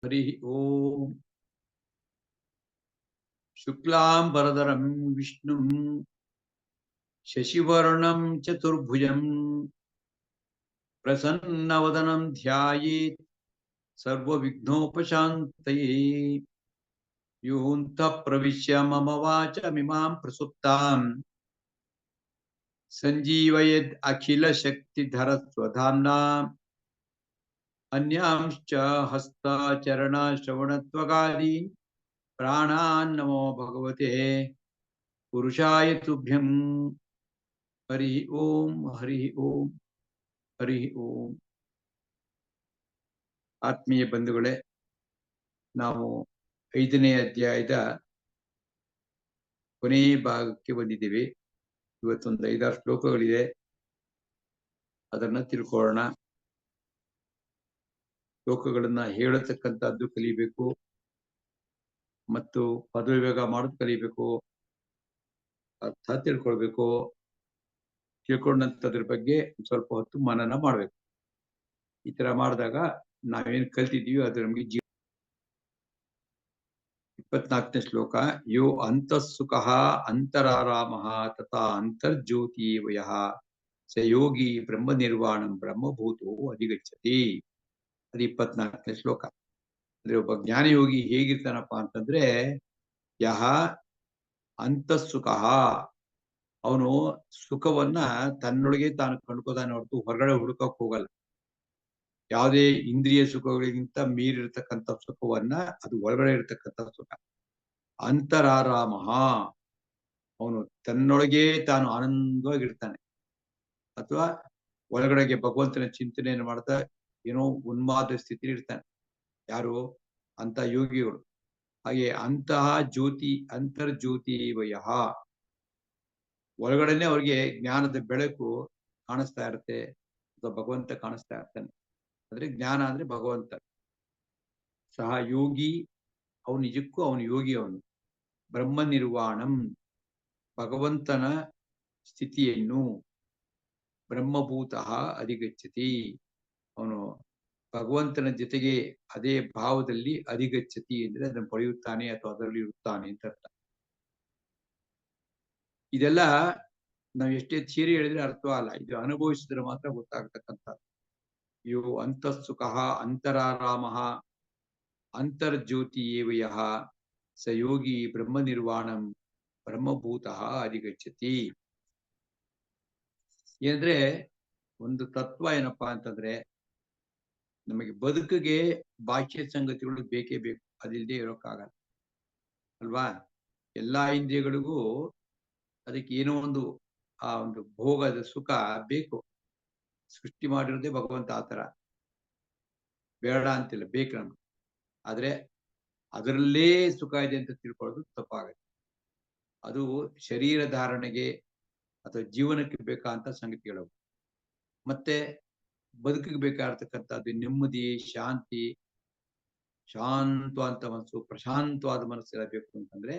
हरि ओम शुक्लांबरधरं विष्णुं शशिवर्णं चतुर्भुजं प्रसन्नवदनं ध्यायेत् सर्वविघ्नोपशान्तये। योऽन्तः प्रविश्य मम वाचमिमां प्रसुप्तां सञ्जीवयेद् अखिलशक्तिधरस्वधाम्ना अन्यांश्च हस्ताचरणश्रवणत्वगादीन् प्राणान् नमो भगवते पुरुषाय तुभ्यं। हरि ओम हरि ओम हरि ओम। ಆತ್ಮೀಯ ಬಂಧುಗಳೇ, ನಾವು 5ನೇ ಅಧ್ಯಾಯದ ಕೊನೆಯ ಭಾಗಕ್ಕೆ ಬಂದಿದ್ದೀವಿ. ಇವತ್ತೊಂದು 5-6 ಶ್ಲೋಕಗಳಿದೆ, ಅದನ್ನ ತಿಳ್ಕೊಳ್ಳೋಣ. ಶ್ಲೋಕಗಳನ್ನ ಹೇಳತಕ್ಕಂಥದ್ದು ಕಲಿಬೇಕು ಮತ್ತು ಪದವಿವೇಗ ಮಾಡೋದು ಕಲಿಬೇಕು, ಅರ್ಥ ತಿಳ್ಕೊಳ್ಬೇಕು. ತಿಳ್ಕೊಂಡಂತದ್ರ ಬಗ್ಗೆ ಸ್ವಲ್ಪ ಹೊತ್ತು ಮನನ ಮಾಡ್ಬೇಕು. ಈ ತರ ಮಾಡಿದಾಗ ನಾವೇನು ಕಲ್ತಿದೀವಿ ಅದು ನಮಗೆ 24ನೇ ಶ್ಲೋಕ. ಯೋ ಅಂತಃಸುಖಃ ಅಂತರಾರಾಮಃ ತಥಾ ಅಂತರ್ಜ್ಯೋತಿವಯಃ ಸ ಯೋಗಿ ಬ್ರಹ್ಮ ನಿರ್ವಾಣಂ ಬ್ರಹ್ಮಭೂತೋ ಅಧಿಗಚ್ಚತಿ. ಅದು 24ನೇ ಶ್ಲೋಕ. ಅಂದ್ರೆ ಒಬ್ಬ ಜ್ಞಾನಯೋಗಿ ಹೇಗಿರ್ತಾನಪ್ಪ ಅಂತಂದ್ರೆ, ಯಹ ಅಂತಃಸುಖಃ, ಅವನು ಸುಖವನ್ನ ತನ್ನೊಳಗೆ ತಾನು ಕಂಡುಕೋತಾನೆ ಹೊರತು ಹೊರಗಡೆ ಹುಡುಕಕ್ ಹೋಗಲ್ಲ. ಯಾವುದೇ ಇಂದ್ರಿಯ ಸುಖಗಳಿಗಿಂತ ಮೀರಿರ್ತಕ್ಕಂಥ ಸುಖವನ್ನ, ಅದು ಒಳಗಡೆ ಇರತಕ್ಕಂಥ ಸುಖ. ಅಂತರಾರಾಮ, ಅವನು ತನ್ನೊಳಗೆ ತಾನು ಆನಂದವಾಗಿರ್ತಾನೆ. ಅಥವಾ ಒಳಗಡೆಗೆ ಭಗವಂತನ ಚಿಂತನೆಯನ್ನು ಮಾಡ್ತಾ ಏನೋ ಉನ್ಮಾದ ಸ್ಥಿತಿ ಇರ್ತಾನೆ. ಯಾರು? ಅಂತ ಯೋಗಿಗಳು. ಹಾಗೆ ಅಂತಹ ಜ್ಯೋತಿ ಅಂತರ್ಜ್ಯೋತಿ ವಯಃ, ಒಳಗಡೆನೆ ಅವ್ರಿಗೆ ಜ್ಞಾನದ ಬೆಳಕು ಕಾಣಿಸ್ತಾ ಇರುತ್ತೆ, ಅಥವಾ ಭಗವಂತ ಕಾಣಿಸ್ತಾ ಇರ್ತಾನೆ. ಅಂದ್ರೆ ಜ್ಞಾನ ಅಂದ್ರೆ ಭಗವಂತ. ಸಹ ಯೋಗಿ, ಅವನು ನಿಜಕ್ಕೂ ಅವನು ಯೋಗಿ. ಅವನು ಬ್ರಹ್ಮ ನಿರ್ವಾಣಂ, ಭಗವಂತನ ಸ್ಥಿತಿಯನ್ನು, ಬ್ರಹ್ಮಭೂತಃ ಅಧಿಗಚ್ಚತಿ, ಅವನು ಭಗವಂತನ ಜೊತೆಗೆ ಅದೇ ಭಾವದಲ್ಲಿ ಅಧಿಗಚ್ಚತಿ ಅಂದ್ರೆ ಅದನ್ನು ಪಡೆಯುತ್ತಾನೆ ಅಥವಾ ಅದರಲ್ಲಿ ಇರುತ್ತಾನೆ ಅಂತ ಅರ್ಥ. ಇದೆಲ್ಲ ನಾವು ಎಷ್ಟೇ ಥಿಯರಿ ಹೇಳಿದ್ರೆ ಅರ್ಥವಲ್ಲ, ಇದು ಅನುಭವಿಸಿದ್ರೆ ಮಾತ್ರ ಗೊತ್ತಾಗ್ತಕ್ಕಂಥ. ಯೋ ಅಂತಃಸುಖಃ ಅಂತರಾರಾಮಃ ಅಂತರ್ಜ್ಯೋತಿ ಏವಯಃ ಸ ಯೋಗಿ ಬ್ರಹ್ಮ ನಿರ್ವಾಣಂ ಬ್ರಹ್ಮಭೂತಃ ಅಧಿಗಚ್ಚತಿ. ಏನಂದ್ರೆ ಒಂದು ತತ್ವ ಏನಪ್ಪಾ ಅಂತಂದ್ರೆ, ನಮಗೆ ಬದುಕಿಗೆ ಬಾಹ್ಯ ಸಂಗತಿಗಳು ಬೇಕೇ ಬೇಕು, ಅದಿಲ್ಲದೆ ಇರೋಕ್ಕಾಗಲ್ಲ ಅಲ್ವಾ. ಎಲ್ಲಾ ಇಂದ್ರಿಯಗಳಿಗೂ ಅದಕ್ಕೆ ಏನೋ ಒಂದು ಆ ಒಂದು ಭೋಗದ ಸುಖ ಬೇಕು. ಸೃಷ್ಟಿ ಮಾಡಿರೋದೇ ಭಗವಂತ ಆತರ, ಬೇಡ ಅಂತಿಲ್ಲ, ಬೇಕು ನಮ್ಗೆ. ಆದ್ರೆ ಅದರಲ್ಲೇ ಸುಖ ಇದೆ ಅಂತ ತಿಳ್ಕೊಳ್ಳೋದು ತಪ್ಪಾಗುತ್ತೆ. ಅದು ಶರೀರ ಧಾರಣೆಗೆ ಅಥವಾ ಜೀವನಕ್ಕೆ ಬೇಕಾದಂತ ಸಂಗತಿಗಳು. ಮತ್ತೆ ಬದುಕಿಗೆ ಬೇಕಾಗಿರ್ತಕ್ಕಂಥದ್ದು ನೆಮ್ಮದಿ, ಶಾಂತಿ, ಶಾಂತವಾದ ಮನಸ್ಸು, ಪ್ರಶಾಂತವಾದ ಮನಸ್ಸೆಲ್ಲ ಬೇಕು ಅಂತಂದ್ರೆ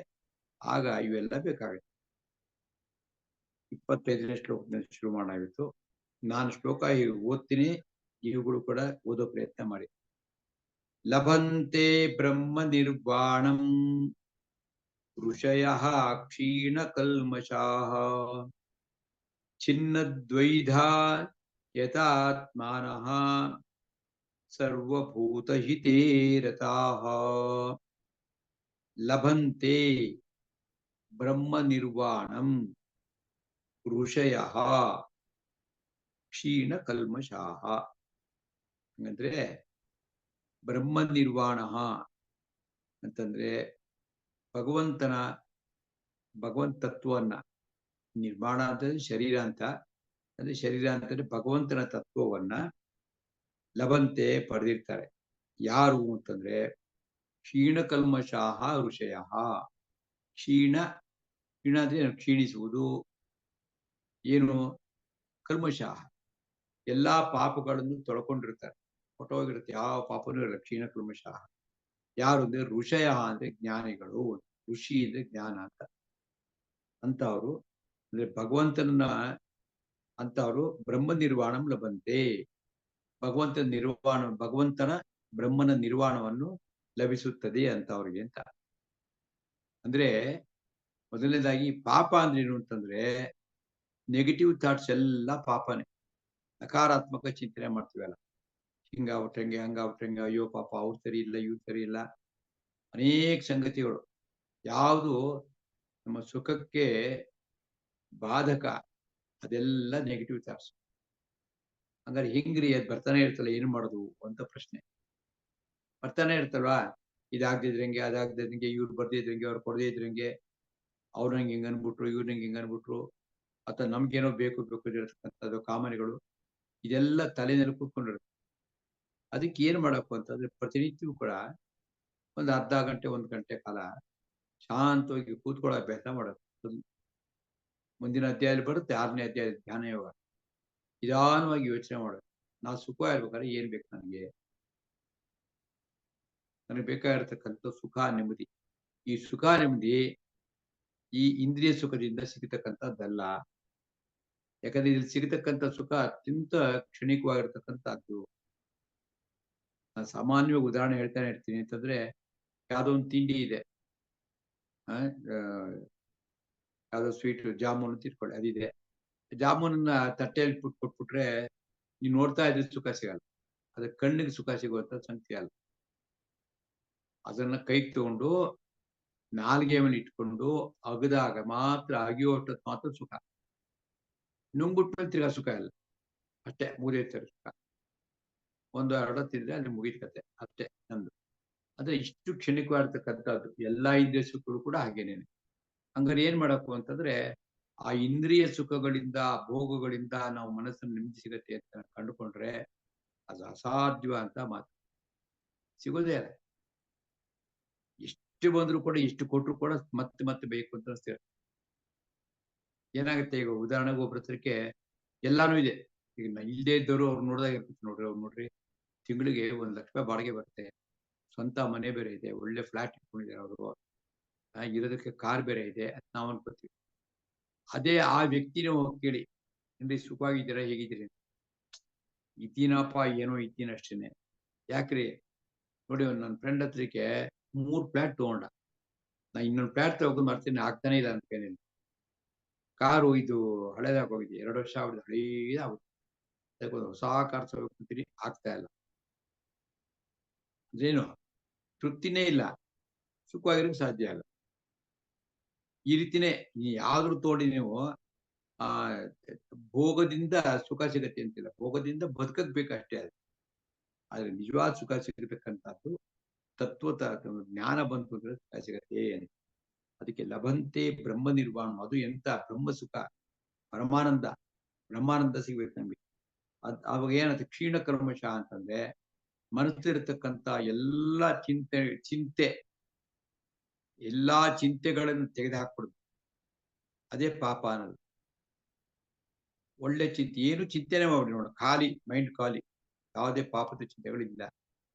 ಆಗ ಇವೆಲ್ಲ ಬೇಕಾಗುತ್ತೆ. 25ನೇ ಶ್ಲೋಕದಿಂದ ಶುರು ಮಾಡಾಗಿತ್ತು. ನಾನು ಶ್ಲೋಕ ಓದ್ತೀನಿ, ಇವುಗಳು ಕೂಡ ಓದೋ ಪ್ರಯತ್ನ ಮಾಡಿ. ಲಭಂತೆ ಬ್ರಹ್ಮ ನಿರ್ವಾಣಂ ಋಷಯಃ ಕ್ಷೀಣ ಕಲ್ಮಷಾಃ ಚಿನ್ನದ್ವೈಧಾ ಯತಾತ್ಮಾನಃ ಸರ್ವಭೂತಹಿತೇ ರತಾಃ. ಲಭಂತೆ ಬ್ರಹ್ಮ ನಿರ್ವಾಣಂ ಋಷಯಃ ಕ್ಷೀಣ ಕಲ್ಮಷಾಃ. ಹಂಗಂದ್ರೆ ಬ್ರಹ್ಮ ನಿರ್ವಾಣ ಅಂತಂದ್ರೆ ಭಗವಂತ ತತ್ವವನ್ನ, ನಿರ್ಮಾಣ ಅಂತಂದ್ರೆ ಶರೀರ ಅಂತ, ಅಂದ್ರೆ ಶರೀರ ಅಂತಂದ್ರೆ ಭಗವಂತನ ತತ್ವವನ್ನ ಲಭಂತೆ ಪಡೆದಿರ್ತಾರೆ. ಯಾರು ಅಂತಂದ್ರೆ ಕ್ಷೀಣ ಕಲ್ಮಷಾಹ ಋಷಯ. ಕ್ಷೀಣ ಅಂದ್ರೆ ಕ್ಷೀಣಿಸುವುದು, ಏನು? ಕಲ್ಮಷಾಹ, ಎಲ್ಲಾ ಪಾಪಗಳನ್ನು ತೊಳ್ಕೊಂಡಿರ್ತಾರೆ, ಹೊಟ್ಟೋಗಿರುತ್ತೆ, ಯಾವ ಪಾಪನೂ ಇರಲ್ಲ. ಕ್ಷೀಣ ಕಲ್ಮಷಾಹ ಯಾರು ಅಂದ್ರೆ ಋಷಯ ಅಂದ್ರೆ ಜ್ಞಾನಿಗಳು. ಋಷಿ ಅಂದ್ರೆ ಜ್ಞಾನ ಅಂತ. ಅಂತವ್ರು ಅಂದ್ರೆ ಭಗವಂತನ ಅಂತವ್ರು ಬ್ರಹ್ಮ ನಿರ್ವಾಣಂ ಲಭಂತೆ, ಭಗವಂತನ ಬ್ರಹ್ಮನ ನಿರ್ವಾಣವನ್ನು ಲಭಿಸುತ್ತದೆ ಅಂತ ಅವ್ರಿಗೆ ಅಂತ. ಅಂದ್ರೆ ಮೊದಲನೇದಾಗಿ ಪಾಪ ಅಂದ್ರೆ ಏನು ಅಂತಂದ್ರೆ ನೆಗೆಟಿವ್ ಥಾಟ್ಸ್ ಎಲ್ಲ ಪಾಪನೇ. ನಕಾರಾತ್ಮಕ ಚಿಂತನೆ ಮಾಡ್ತೀವಲ್ಲ, ಹಿಂಗಾಗ್ಬಿಟ್ರಂಗೆ ಹಂಗಾಗ್ಬಿಟ್ರಂಗೆ, ಅಯ್ಯೋ ಪಾಪ ಅವ್ರು ಸರಿ ಇಲ್ಲ ಇವ್ರು ಸರಿ ಇಲ್ಲ, ಅನೇಕ ಸಂಗತಿಗಳು. ಯಾವುದು ನಮ್ಮ ಸುಖಕ್ಕೆ ಬಾಧಕ ಅದೆಲ್ಲ ನೆಗೆಟಿವ್ ಥಾಟ್ಸ್. ಹಂಗಾರೆ ಹಿಂಗ್ರಿ ಅದ್ ಬರ್ತಾನೆ ಇರ್ತಲ್ಲ, ಏನ್ ಮಾಡೋದು ಅಂತ ಪ್ರಶ್ನೆ ಬರ್ತಾನೆ ಇರ್ತಲ್ವಾ. ಇದಾಗ್ದಿದ್ರಂಗೆ ಅದಾಗ್ದಿದ್ರಂಗೆ, ಇವ್ರು ಬರ್ದಿದ್ರಂಗೆ ಅವ್ರು ಕೊಡದೇ ಇದ್ರಂಗೆ, ಅವ್ರು ನಂಗೆ ಹಿಂಗ್ ಅನ್ಬಿಟ್ರು ಇವ್ರು ನಂಗೆ ಹಿಂಗ್ ಅನ್ಬಿಟ್ರು, ಅಥವಾ ನಮ್ಗೇನೋ ಬೇಕು ಬೇಕು ಇರತಕ್ಕಂಥದ್ದು ಕಾಮನೆಗಳು, ಇದೆಲ್ಲ ತಲೆನಲ್ಲಿ ಕೂತ್ಕೊಂಡಿರುತ್ತೆ. ಅದಕ್ಕೆ ಏನ್ ಮಾಡಬೇಕು ಅಂತಂದ್ರೆ ಪ್ರತಿನಿತ್ಯವೂ ಕೂಡ ಒಂದು ಅರ್ಧ ಗಂಟೆ 1 ಗಂಟೆ ಕಾಲ ಶಾಂತವಾಗಿ ಕೂತ್ಕೊಳ್ಳೋ ಅಭ್ಯಾಸ ಮಾಡೋದು. ಮುಂದಿನ ಅಧ್ಯಾಯದಲ್ಲಿ ಬರುತ್ತೆ 6ನೇ ಅಧ್ಯಾಯ ಧ್ಯಾನ ಯೋಗ. ನಿಧಾನವಾಗಿ ಯೋಚನೆ ಮಾಡೋದು, ನಾವು ಸುಖವಾಗಿರ್ಬೇಕಾದ್ರೆ ಏನ್ ಬೇಕು ನನಗೆ ಬೇಕಾಗಿರ್ತಕ್ಕಂಥ ಸುಖ ನೆಮ್ಮದಿ. ಈ ಸುಖ ನೆಮ್ಮದಿ ಈ ಇಂದ್ರಿಯ ಸುಖದಿಂದ ಸಿಗತಕ್ಕಂಥದ್ದಲ್ಲ. ಯಾಕಂದ್ರೆ ಇಲ್ಲಿ ಸಿಗತಕ್ಕಂಥ ಸುಖ ಅತ್ಯಂತ ಕ್ಷಣಿಕವಾಗಿರ್ತಕ್ಕಂಥದ್ದು. ನಾನು ಸಾಮಾನ್ಯವಾಗಿ ಉದಾಹರಣೆ ಹೇಳ್ತಾನೆ ಇರ್ತೀನಿ. ಅಂತಂದ್ರೆ ಯಾವ್ದೋ ಒಂದು ತಿಂಡಿ ಇದೆ, ಯಾವ್ದೋ ಸ್ವೀಟ್ ಜಾಮೂನ್ ಅಂತ ಇಟ್ಕೊಳ್ಳಿ, ಅದಿದೆ. ಜಾಮೂನನ್ನ ತಟ್ಟೆಯಲ್ಲಿ ಕೊಟ್ಬಿಟ್ರೆ ನೀವು ನೋಡ್ತಾ ಇದ್ರೆ ಸುಖ ಸಿಗಲ್ಲ. ಅದ್ರ ಕಣ್ಣಿಗೆ ಸುಖ ಸಿಗುವಂತ ಸಂಗತಿ ಅಲ್ಲ. ಅದನ್ನ ಕೈಗೆ ತಗೊಂಡು ನಾಲ್ಗೆ ಮೇಲೆ ಇಟ್ಕೊಂಡು ಅಗದಾಗ ಮಾತ್ರ, ಅಗಿಯೋಷ್ಟೊತ್ತು ಮಾತ್ರ ಸುಖ. ನುಂಗ್ಬಿಟ್ಮೇಲೆ ತಿರ್ಗಾ ಸುಖ ಇಲ್ಲ, ಅಷ್ಟೇ ಮುಗಿದೈತೆ ಸುಖ. 1-2 ತಿಂದ್ರೆ ಅಲ್ಲಿ ಮುಗಿದ ಕತೆ ಅಷ್ಟೇ ನಂದು. ಅಂದ್ರೆ ಇಷ್ಟು ಕ್ಷಣಿಕವಾಗಿರ್ತಕ್ಕಂಥದ್ದು ಎಲ್ಲಾ ಇಂದ್ರಿಯ ಸುಖಗಳು ಕೂಡ ಹಾಗೇನೇನೆ. ಹಂಗಾರೆ ಏನ್ ಮಾಡಬೇಕು ಅಂತಂದ್ರೆ ಆ ಇಂದ್ರಿಯ ಸುಖಗಳಿಂದ ಭೋಗಗಳಿಂದ ನಾವು ಮನಸ್ಸನ್ನು ನೆಮ್ಮದಿ ಸಿಗತ್ತೆ ಅಂತ ಕಂಡುಕೊಂಡ್ರೆ ಅದು ಅಸಾಧ್ಯ ಅಂತ ಮಾತು. ಸಿಗೋದೇ ಇಲ್ಲ. ಎಷ್ಟು ಬಂದ್ರು ಕೂಡ, ಎಷ್ಟು ಕೊಟ್ರು ಕೂಡ ಮತ್ತೆ ಮತ್ತೆ ಬೇಕು ಅಂತ ಅನಿಸ್ತೀರ. ಏನಾಗುತ್ತೆ ಈಗ ಉದಾಹರಣೆಗೆ ಒಬ್ಬರ ಹತ್ರಕ್ಕೆ ಎಲ್ಲಾನು ಇದೆ, ಈಗ ಇಲ್ಲದೆ ಇದ್ದವರು ಅವ್ರು ನೋಡಿದಾಗ ಇರ್ಬೇಕು, ನೋಡ್ರಿ ತಿಂಗಳಿಗೆ 1 ಲಕ್ಷ ರೂಪಾಯಿ ಬಾಡಿಗೆ ಬರುತ್ತೆ, ಸ್ವಂತ ಮನೆ ಬೇರೆ ಇದೆ, ಒಳ್ಳೆ ಫ್ಲಾಟ್ ಇಟ್ಕೊಂಡಿದ್ದಾರೆ ಅವರು, ಇರೋದಕ್ಕೆ ಕಾರ್ ಬೇರೆ ಇದೆ ಅಂತ ನಾವು ಅನ್ಕೋತೀವಿ. ಅದೇ ಆ ವ್ಯಕ್ತಿನೇ ಹೋಗಿ ಕೇಳಿ, ಅಂದ್ರೆ ಸುಖವಾಗಿದ್ದೀರಾ ಹೇಗಿದ್ದೀರಿ, ಇದ್ದೀನಪ್ಪ ಏನೋ ಇದ್ದೀನಿ ಅಷ್ಟೇನೆ. ಯಾಕ್ರಿ ನೋಡಿ, ನನ್ನ ಫ್ರೆಂಡ್ ಹತ್ರಕ್ಕೆ 3 ಫ್ಲಾಟ್ ತಗೊಂಡ, ನಾ ಇನ್ನೊಂದು ಫ್ಲಾಟ್ ತಗೊಂಡು ಮಾಡ್ತೀನಿ, ಆಗ್ತಾನೆ ಇಲ್ಲ ಅಂತ ಕೇಳಿ. ಕಾರು ಇದು ಹಳೇದಾಗೋಗಿದೆ, 2 ವರ್ಷ ಆಗ್ಬಿಟ್ಟು ಹಳೇದಾಗುತ್ತೆ, ಅದಕ್ಕೆ ಒಂದು ಹೊಸ ಕಾರ್ ತಗೋಬೇಕಂತೀನಿ, ಆಗ್ತಾ ಇಲ್ಲ. ಅದೇನು ತೃಪ್ತಿನೇ ಇಲ್ಲ, ಸುಖವಾಗಿರೋಕೆ ಸಾಧ್ಯ ಇಲ್ಲ. ಈ ರೀತಿನೇ ಯಾವ್ದ್ರು ತೋಡಿ ನೀವು ಆ ಭೋಗದಿಂದ ಸುಖ ಸಿಗತ್ತೆ ಅಂತಿಲ್ಲ, ಭೋಗದಿಂದ ಬದುಕಕ್ ಬೇಕಷ್ಟೇ. ಅದು ಆದ್ರೆ ನಿಜವಾದ ಸುಖ ಸಿಗಬೇಕಂತದ್ದು ತತ್ವತ ಜ್ಞಾನ ಬಂತು ಅಂದ್ರೆ ಸುಖ ಸಿಗತ್ತೆ. ಅದಕ್ಕೆ ಲಭಂತೆ ಬ್ರಹ್ಮ ನಿರ್ವಾಣ, ಅದು ಎಂತ ಬ್ರಹ್ಮ ಸುಖ, ಪರಮಾನಂದ, ಬ್ರಹ್ಮಾನಂದ ಸಿಗ್ಬೇಕು ನಮ್ಗೆ. ಅವಾಗ ಏನಂತ ಕ್ಷೀಣ ಕರ್ಮಶ ಅಂತಂದ್ರೆ ಮನಸ್ಸಿರತಕ್ಕಂತ ಎಲ್ಲಾ ಚಿಂತೆ ಎಲ್ಲಾ ಚಿಂತೆಗಳನ್ನು ತೆಗೆದು ಹಾಕ್ಬಿಡುದು, ಅದೇ ಪಾಪ ಅನ್ನೋದು. ಒಳ್ಳೆ ಚಿಂತೆ, ಏನು ಚಿಂತೆನೆ ಮಾಡಿ ನೋಡ, ಖಾಲಿ ಮೈಂಡ್ ಖಾಲಿ, ಯಾವುದೇ ಪಾಪದ ಚಿಂತೆಗಳಿಲ್ಲ.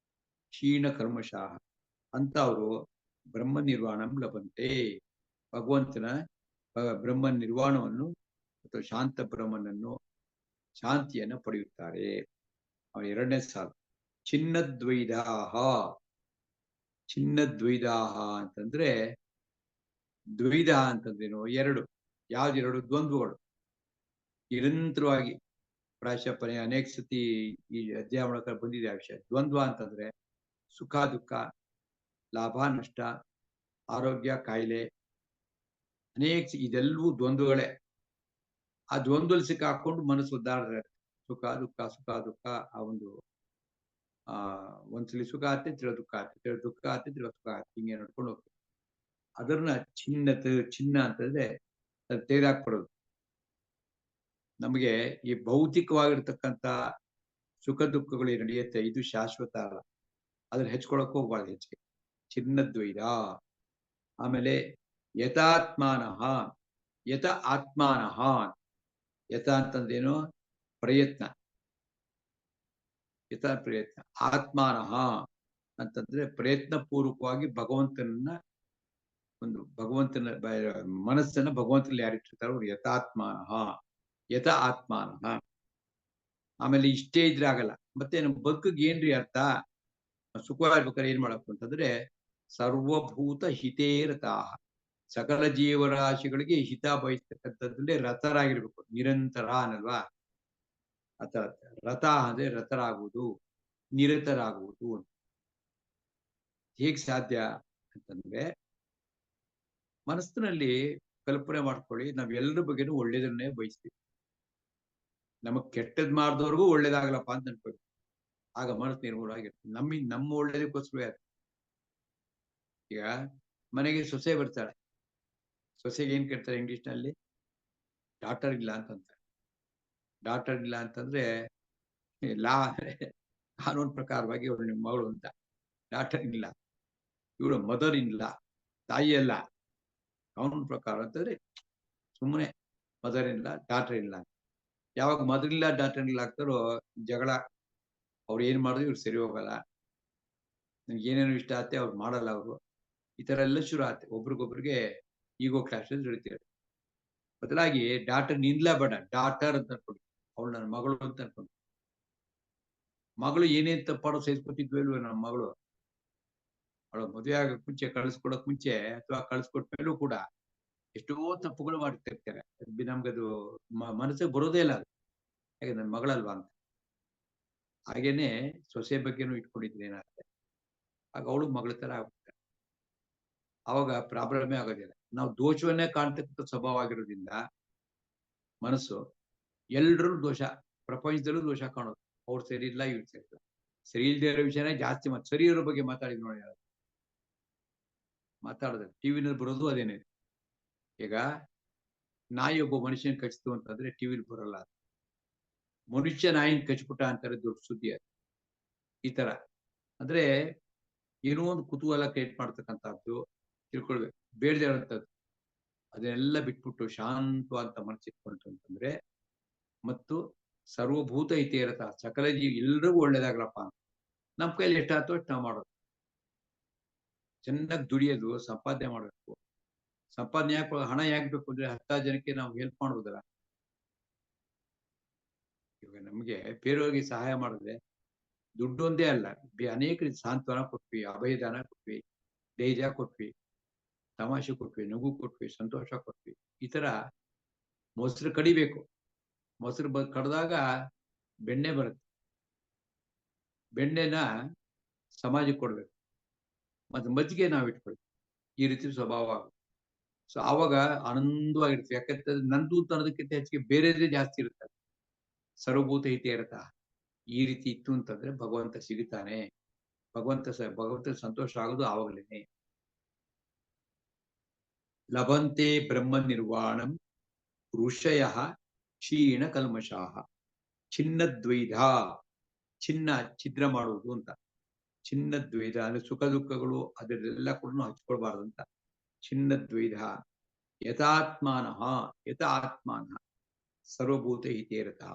ಕ್ಷೀಣ ಕರ್ಮಶಃ ಅಂತ ಅವರು ಬ್ರಹ್ಮ ನಿರ್ವಾಣಂ ಲಭಂತೆ, ಭಗವಂತನ ಬ್ರಹ್ಮ ನಿರ್ವಾಣವನ್ನು ಅಥವಾ ಶಾಂತ ಬ್ರಹ್ಮನನ್ನು, ಶಾಂತಿಯನ್ನು ಪಡೆಯುತ್ತಾರೆ. ಅವನ 2ನೇ ಸಾಲು ಚಿನ್ನದ್ವೈದಾಹ. ಚಿನ್ನದ್ವೈದಾಹ ಅಂತಂದ್ರೆ ದ್ವೈದ ಅಂತಂದ್ರೇನು, 2. ಯಾವ್ದು 2? ದ್ವಂದ್ವಗಳು. ನಿರಂತರವಾಗಿ ಪ್ರಾಯಶಃ ಅನೇಕ ಸತಿ ಈ ಅಧ್ಯಾಯ ಮೂಲಕ ಬಂದಿದೆ ಆ ವಿಷಯ. ದ್ವಂದ್ವ ಅಂತಂದ್ರೆ ಸುಖ ದುಃಖ, ಲಾಭ ನಷ್ಟ, ಆರೋಗ್ಯ ಕಾಯಿಲೆ, ಅನೇಕ ಇದೆಲ್ಲವೂ ದ್ವಂದ್ವಗಳೇ. ಆ ದ್ವಂದ್ವಲ್ಲಿ ಸಿಕ್ಕಾಕೊಂಡು ಮನಸ್ಸು ಒದ್ದಾಡ್ತಾರೆ, ಸುಖ ದುಃಖ ಸುಖ ದುಃಖ. ಆ ಒಂದು ಒಂದ್ಸಲಿ ಸುಖ ಆಗುತ್ತೆ, ತಿರ್ಗ ದುಃಖ ಆಗುತ್ತೆ, ತಿರ್ಗ ದುಃಖ ಆಗುತ್ತೆ, ತಿರ್ಗ ಸುಖ ಆಗುತ್ತೆ, ಹಿಂಗೆ ನಡ್ಕೊಂಡು ಹೋಗ್ತದೆ. ಅದನ್ನ ಚಿನ್ನ ಅಂತಂದ್ರೆ ತೆಗೆದಾಕ್ಬಿಡೋದು. ನಮಗೆ ಈ ಭೌತಿಕವಾಗಿರ್ತಕ್ಕಂಥ ಸುಖ ದುಃಖಗಳು ನಡೆಯುತ್ತೆ, ಇದು ಶಾಶ್ವತ ಅಲ್ಲ, ಅದನ್ನ ಹೆಚ್ಕೊಳಕ್ ಹೋಗ್ಬಾರ್ದು ಹೆಚ್ಚಿಗೆ. ಚಿನ್ನದ್ವೈದ. ಆಮೇಲೆ ಯಥಾತ್ಮಾನಃ, ಯಥ ಆತ್ಮಾನಃ. ಯಥ ಅಂತಂದೇನು? ಪ್ರಯತ್ನ, ಯಥ ಪ್ರಯತ್ನ. ಆತ್ಮಾನಃ ಅಂತಂದ್ರೆ ಪ್ರಯತ್ನ ಪೂರ್ವಕವಾಗಿ ಭಗವಂತನ ಮನಸ್ಸನ್ನ ಭಗವಂತನಲ್ಲಿ ಯಾರಿಟ್ಟಿರ್ತಾರೋ ಅವ್ರು ಯಥಾತ್ಮಾನಃ, ಯಥ ಆತ್ಮಾನಃ. ಆಮೇಲೆ ಇಷ್ಟೇ ಇದ್ರೆ ಆಗಲ್ಲ, ಮತ್ತೆ ನಮ್ಮ ಬದುಕಿಗೆ ಏನ್ರಿ ಅರ್ಥ? ಸುಖವಾಗಿರ್ಬೇಕಾದ್ರೆ ಏನ್ ಮಾಡಬೇಕು ಅಂತಂದ್ರೆ ಸರ್ವಭೂತ ಹಿತೇರತಾಹ, ಸಕಲ ಜೀವರಾಶಿಗಳಿಗೆ ಹಿತ ಬಯಸ್ತಕ್ಕಂಥದ್ರಲ್ಲಿ ರತರಾಗಿರ್ಬೇಕು, ನಿರಂತರ ಅನ್ನಲ್ವಾ. ಅತ ರಥ ಅಂದ್ರೆ ರತರಾಗುವುದು, ನಿರತರಾಗುವುದು ಅಂತ. ಹೇಗ್ ಸಾಧ್ಯ ಅಂತಂದ್ರೆ ಮನಸ್ಸಿನಲ್ಲಿ ಕಲ್ಪನೆ ಮಾಡ್ಕೊಳ್ಳಿ, ನಾವೆಲ್ಲರ ಬಗ್ಗೆನೂ ಒಳ್ಳೇದನ್ನೇ ಬಯಸ್ತೀವಿ. ನಮಗ್ ಕೆಟ್ಟದ್ ಮಾಡಿದವ್ರಿಗೂ ಒಳ್ಳೇದಾಗಲಪ್ಪ ಅಂತ ಅನ್ಕೊಳ್ಳಿ, ಆಗ ಮನಸ್ಸು ನಿರ್ಮೂಲವಾಗಿರುತ್ತೆ. ನಮ್ಮ ಒಳ್ಳೇದಕ್ಕೋಸ್ಕರ. ಈಗ ಮನೆಗೆ ಸೊಸೆ ಬರ್ತಾಳೆ, ಸೊಸೆಗೆ ಏನ್ ಕೇಳ್ತಾರೆ ಇಂಗ್ಲಿಷ್ ನಲ್ಲಿ? ಡಾಟರ್ ಇಲ್ಲ ಅಂತಂತಾರೆ. ಡಾಟರ್ ಇಲ್ಲ ಅಂತಂದ್ರೆ ಲಾ ಕಾನೂನು ಪ್ರಕಾರವಾಗಿ ಅವಳು ನಿಮ್ಮ ಮಗಳು ಅಂತ. ಡಾಟರ್ ಇಲ್ಲ, ಇವಳು ಮದರ್ ಇಲ್ಲ, ತಾಯಿ ಅಲ್ಲ. ಕಾನೂನು ಪ್ರಕಾರ ಅಂತಂದ್ರೆ ಸುಮ್ಮನೆ ಮದರ್ ಇಲ್ಲ, ಡಾಟರ್ ಇಲ್ಲ. ಯಾವಾಗ ಮದರ್ ಇಲ್ಲ ಡಾಟರ್ ಇಲ್ಲ ಆಗ್ತಾರೋ ಜಗಳ. ಅವ್ರು ಏನ್ ಮಾಡಿದ್ರು ಇವ್ರು ಸರಿ ಹೋಗಲ್ಲ, ನನ್ಗೆ ಏನೇನು ಇಷ್ಟ ಆಗುತ್ತೆ ಅವ್ರು ಮಾಡಲ್ಲ ಅವರು, ಈ ತರ ಎಲ್ಲ ಶುರು ಆಗುತ್ತೆ. ಒಬ್ರಿಗೊಬ್ರಿಗೆ ಈಗೋ ಕ್ಲಾಶಸ್ ನಡೀತಾರೆ. ಬದಲಾಗಿ ಡಾಟರ್ ನಿನ್ಲ ಬೇಡ, ಡಾಟರ್ ಅಂತ ಅನ್ಕೊಂಡು, ಅವಳು ನನ್ನ ಮಗಳು ಅಂತ ಅನ್ಕೊಂಡು. ಮಗಳು ಏನೇನ್ ತಪ್ಪಾಡೋ ಸಹಿಸ್ಕೊತಿದ್ವಿ ಇಲ್ವ ನಮ್ಮ ಮಗಳು? ಅವಳು ಮದುವೆ ಆಗಕ್ ಮುಂಚೆ, ಕಳಿಸ್ಕೊಡಕ್ ಮುಂಚೆ ಅಥವಾ ಕಳಿಸ್ಕೊಟ್ಮೇಲೂ ಕೂಡ ಎಷ್ಟೋ ತಪ್ಪುಗಳು ಮಾಡ್ತಿರ್ತಾರೆ. ನಮ್ಗದು ಮನಸ್ಸಿಗೆ ಬರೋದೇ ಇಲ್ಲ ಅದು, ಹಾಗೆ ನನ್ನ ಮಗಳಲ್ವಾ ಅಂತ. ಹಾಗೇನೆ ಸೊಸೆ ಬಗ್ಗೆನೂ ಇಟ್ಕೊಂಡಿದ್ರೆ ಏನಾಗುತ್ತೆ, ಆಗ ಅವಳು ಮಗಳ ತರ ಆಗ್ಬಿಡ್ತಾರೆ. ಅವಾಗ ಪ್ರಾಬ್ಲಮೇ ಆಗೋದಿಲ್ಲ. ನಾವು ದೋಷವನ್ನೇ ಕಾಣ್ತಕ್ಕಂಥ ಸ್ವಭಾವ ಆಗಿರೋದ್ರಿಂದ ಮನಸ್ಸು ಎಲ್ರೂ ದೋಷ, ಪ್ರಪಂಚದಲ್ಲೂ ದೋಷ ಕಾಣೋದು. ಅವ್ರು ಸರಿ ಇಲ್ಲ, ಇವ್ರು ಸರಿ ಇಲ್ಲ. ಸರಿ ಇಲ್ದೇ ಇರೋ ವಿಷಯನೇ ಜಾಸ್ತಿ ಸರಿ ಇರೋ ಬಗ್ಗೆ ಮಾತಾಡಿದ್ ನೋಡಿ, ಮಾತಾಡಿದ್ರೆ ಟಿವಿನಲ್ಲಿ ಬರೋದು ಅದೇನೆ. ಈಗ ನಾಯಿ ಒಬ್ಬ ಮನುಷ್ಯನ ಕಚ್ಚಿತು ಅಂತಂದ್ರೆ ಟಿವಿಲಿ ಬರಲ್ಲ. ಮನುಷ್ಯ ನಾಯಿನ ಕಚ್ಬಿಟ್ಟ ಅಂತಾರೆ, ದೊಡ್ಡ ಸುದ್ದಿ ಅದು. ಈ ತರ ಅಂದ್ರೆ ಏನೋ ಒಂದು ಕುತೂಹಲ ಕ್ರಿಯೇಟ್ ಮಾಡ್ತಕ್ಕಂಥದ್ದು ತಿಳ್ಕೊಳ್ಬೇಕು. ಬೇಡದೇ ಇರೋಂಥದ್ದು ಅದನ್ನೆಲ್ಲ ಬಿಟ್ಬಿಟ್ಟು ಶಾಂತವಾದ ಮನಸ್ಸಿಟ್ಕೊಂಡ್ರು ಅಂತಂದ್ರೆ, ಮತ್ತು ಸರ್ವಭೂತ ಹಿತೇರತ, ಸಕಲ ಜೀವಿ ಎಲ್ರಿಗೂ ಒಳ್ಳೇದಾಗ್ಲಪ್ಪ ಅಂತ ನಮ್ ಕೈಲಿ ಎಷ್ಟಾಗ್ತೋ ಅಷ್ಟು ನಾವು ಮಾಡೋದು. ಚೆನ್ನಾಗಿ ದುಡಿಯೋದು, ಸಂಪಾದನೆ ಮಾಡಬೇಕು. ಸಂಪಾದನೆ ಯಾಕೆ, ಹಣ ಯಾಕೆ ಬೇಕು ಅಂದ್ರೆ 10 ಜನಕ್ಕೆ ನಾವು ಹೆಲ್ಪ್ ಮಾಡ್ಬೋದಲ್ಲ. ಇವಾಗ ನಮ್ಗೆ ಬೇರೆಯವ್ರಿಗೆ ಸಹಾಯ ಮಾಡಿದ್ರೆ ದುಡ್ಡು ಒಂದೇ ಅಲ್ಲ, ಅನೇಕ ರೀತಿ ಸಾಂತ್ವನ ಕೊಟ್ವಿ, ಅಭಯದಾನ ಕೊಟ್ವಿ, ಧೈರ್ಯ ಕೊಟ್ವಿ, ತಮಾಷೆ ಕೊಟ್ವಿ, ನಗು ಕೊಟ್ವಿ, ಸಂತೋಷ ಕೊಟ್ವಿ. ಈ ತರ ಮೊಸರು ಕಡಿಬೇಕು. ಮೊಸರು ಕಡ್ದಾಗ ಬೆಣ್ಣೆ ಬರುತ್ತೆ. ಬೆಣ್ಣೆನ ಸಮಾಜಕ್ಕೆ ಕೊಡ್ಬೇಕು, ಮತ್ತೆ ಮಜ್ಜಿಗೆ ನಾವು ಇಟ್ಕೊಳ್ಬೇಕು. ಈ ರೀತಿ ಸ್ವಭಾವ. ಸೊ ಆವಾಗ ಆನಂದವಾಗಿರ್ತೀವಿ. ಯಾಕಂತಂದ್ರೆ ನಂದು ಅಂತ ಅನ್ನೋದಕ್ಕಿಂತ ಹೆಚ್ಚಿಗೆ ಬೇರೆದೇ ಜಾಸ್ತಿ ಇರುತ್ತೆ. ಸರ್ವಭೂತ ಹಿತ ಇರತ್ತ. ಈ ರೀತಿ ಇತ್ತು ಅಂತಂದ್ರೆ ಭಗವಂತ ಸಿಗುತ್ತಾನೆ. ಭಗವಂತ ಸಂತೋಷ ಆಗೋದು ಆವಾಗಲೇನೆ. ಲಭಂತೆ ಬ್ರಹ್ಮ ನಿರ್ವಾಣಂ ಋಷಯ ಕ್ಷೀಣ ಕಲ್ಮಷಾಹ. ಚಿನ್ನದ್ವೈಧ, ಚಿನ್ನ ಛಿದ್ರ ಮಾಡುವುದು ಅಂತ. ಚಿನ್ನದ್ವೈಧ ಅಂದ್ರೆ ಸುಖ ದುಃಖಗಳು ಅದರೆಲ್ಲ ಕೂಡ ಹಚ್ಕೊಳ್ಬಾರ್ದು ಅಂತ. ಚಿನ್ನದ್ವೈಧ ಯಥಾತ್ಮಾನಃ, ಯಥಾತ್ಮಾನ ಸರ್ವಭೂತ ಹಿತೇರತಃ.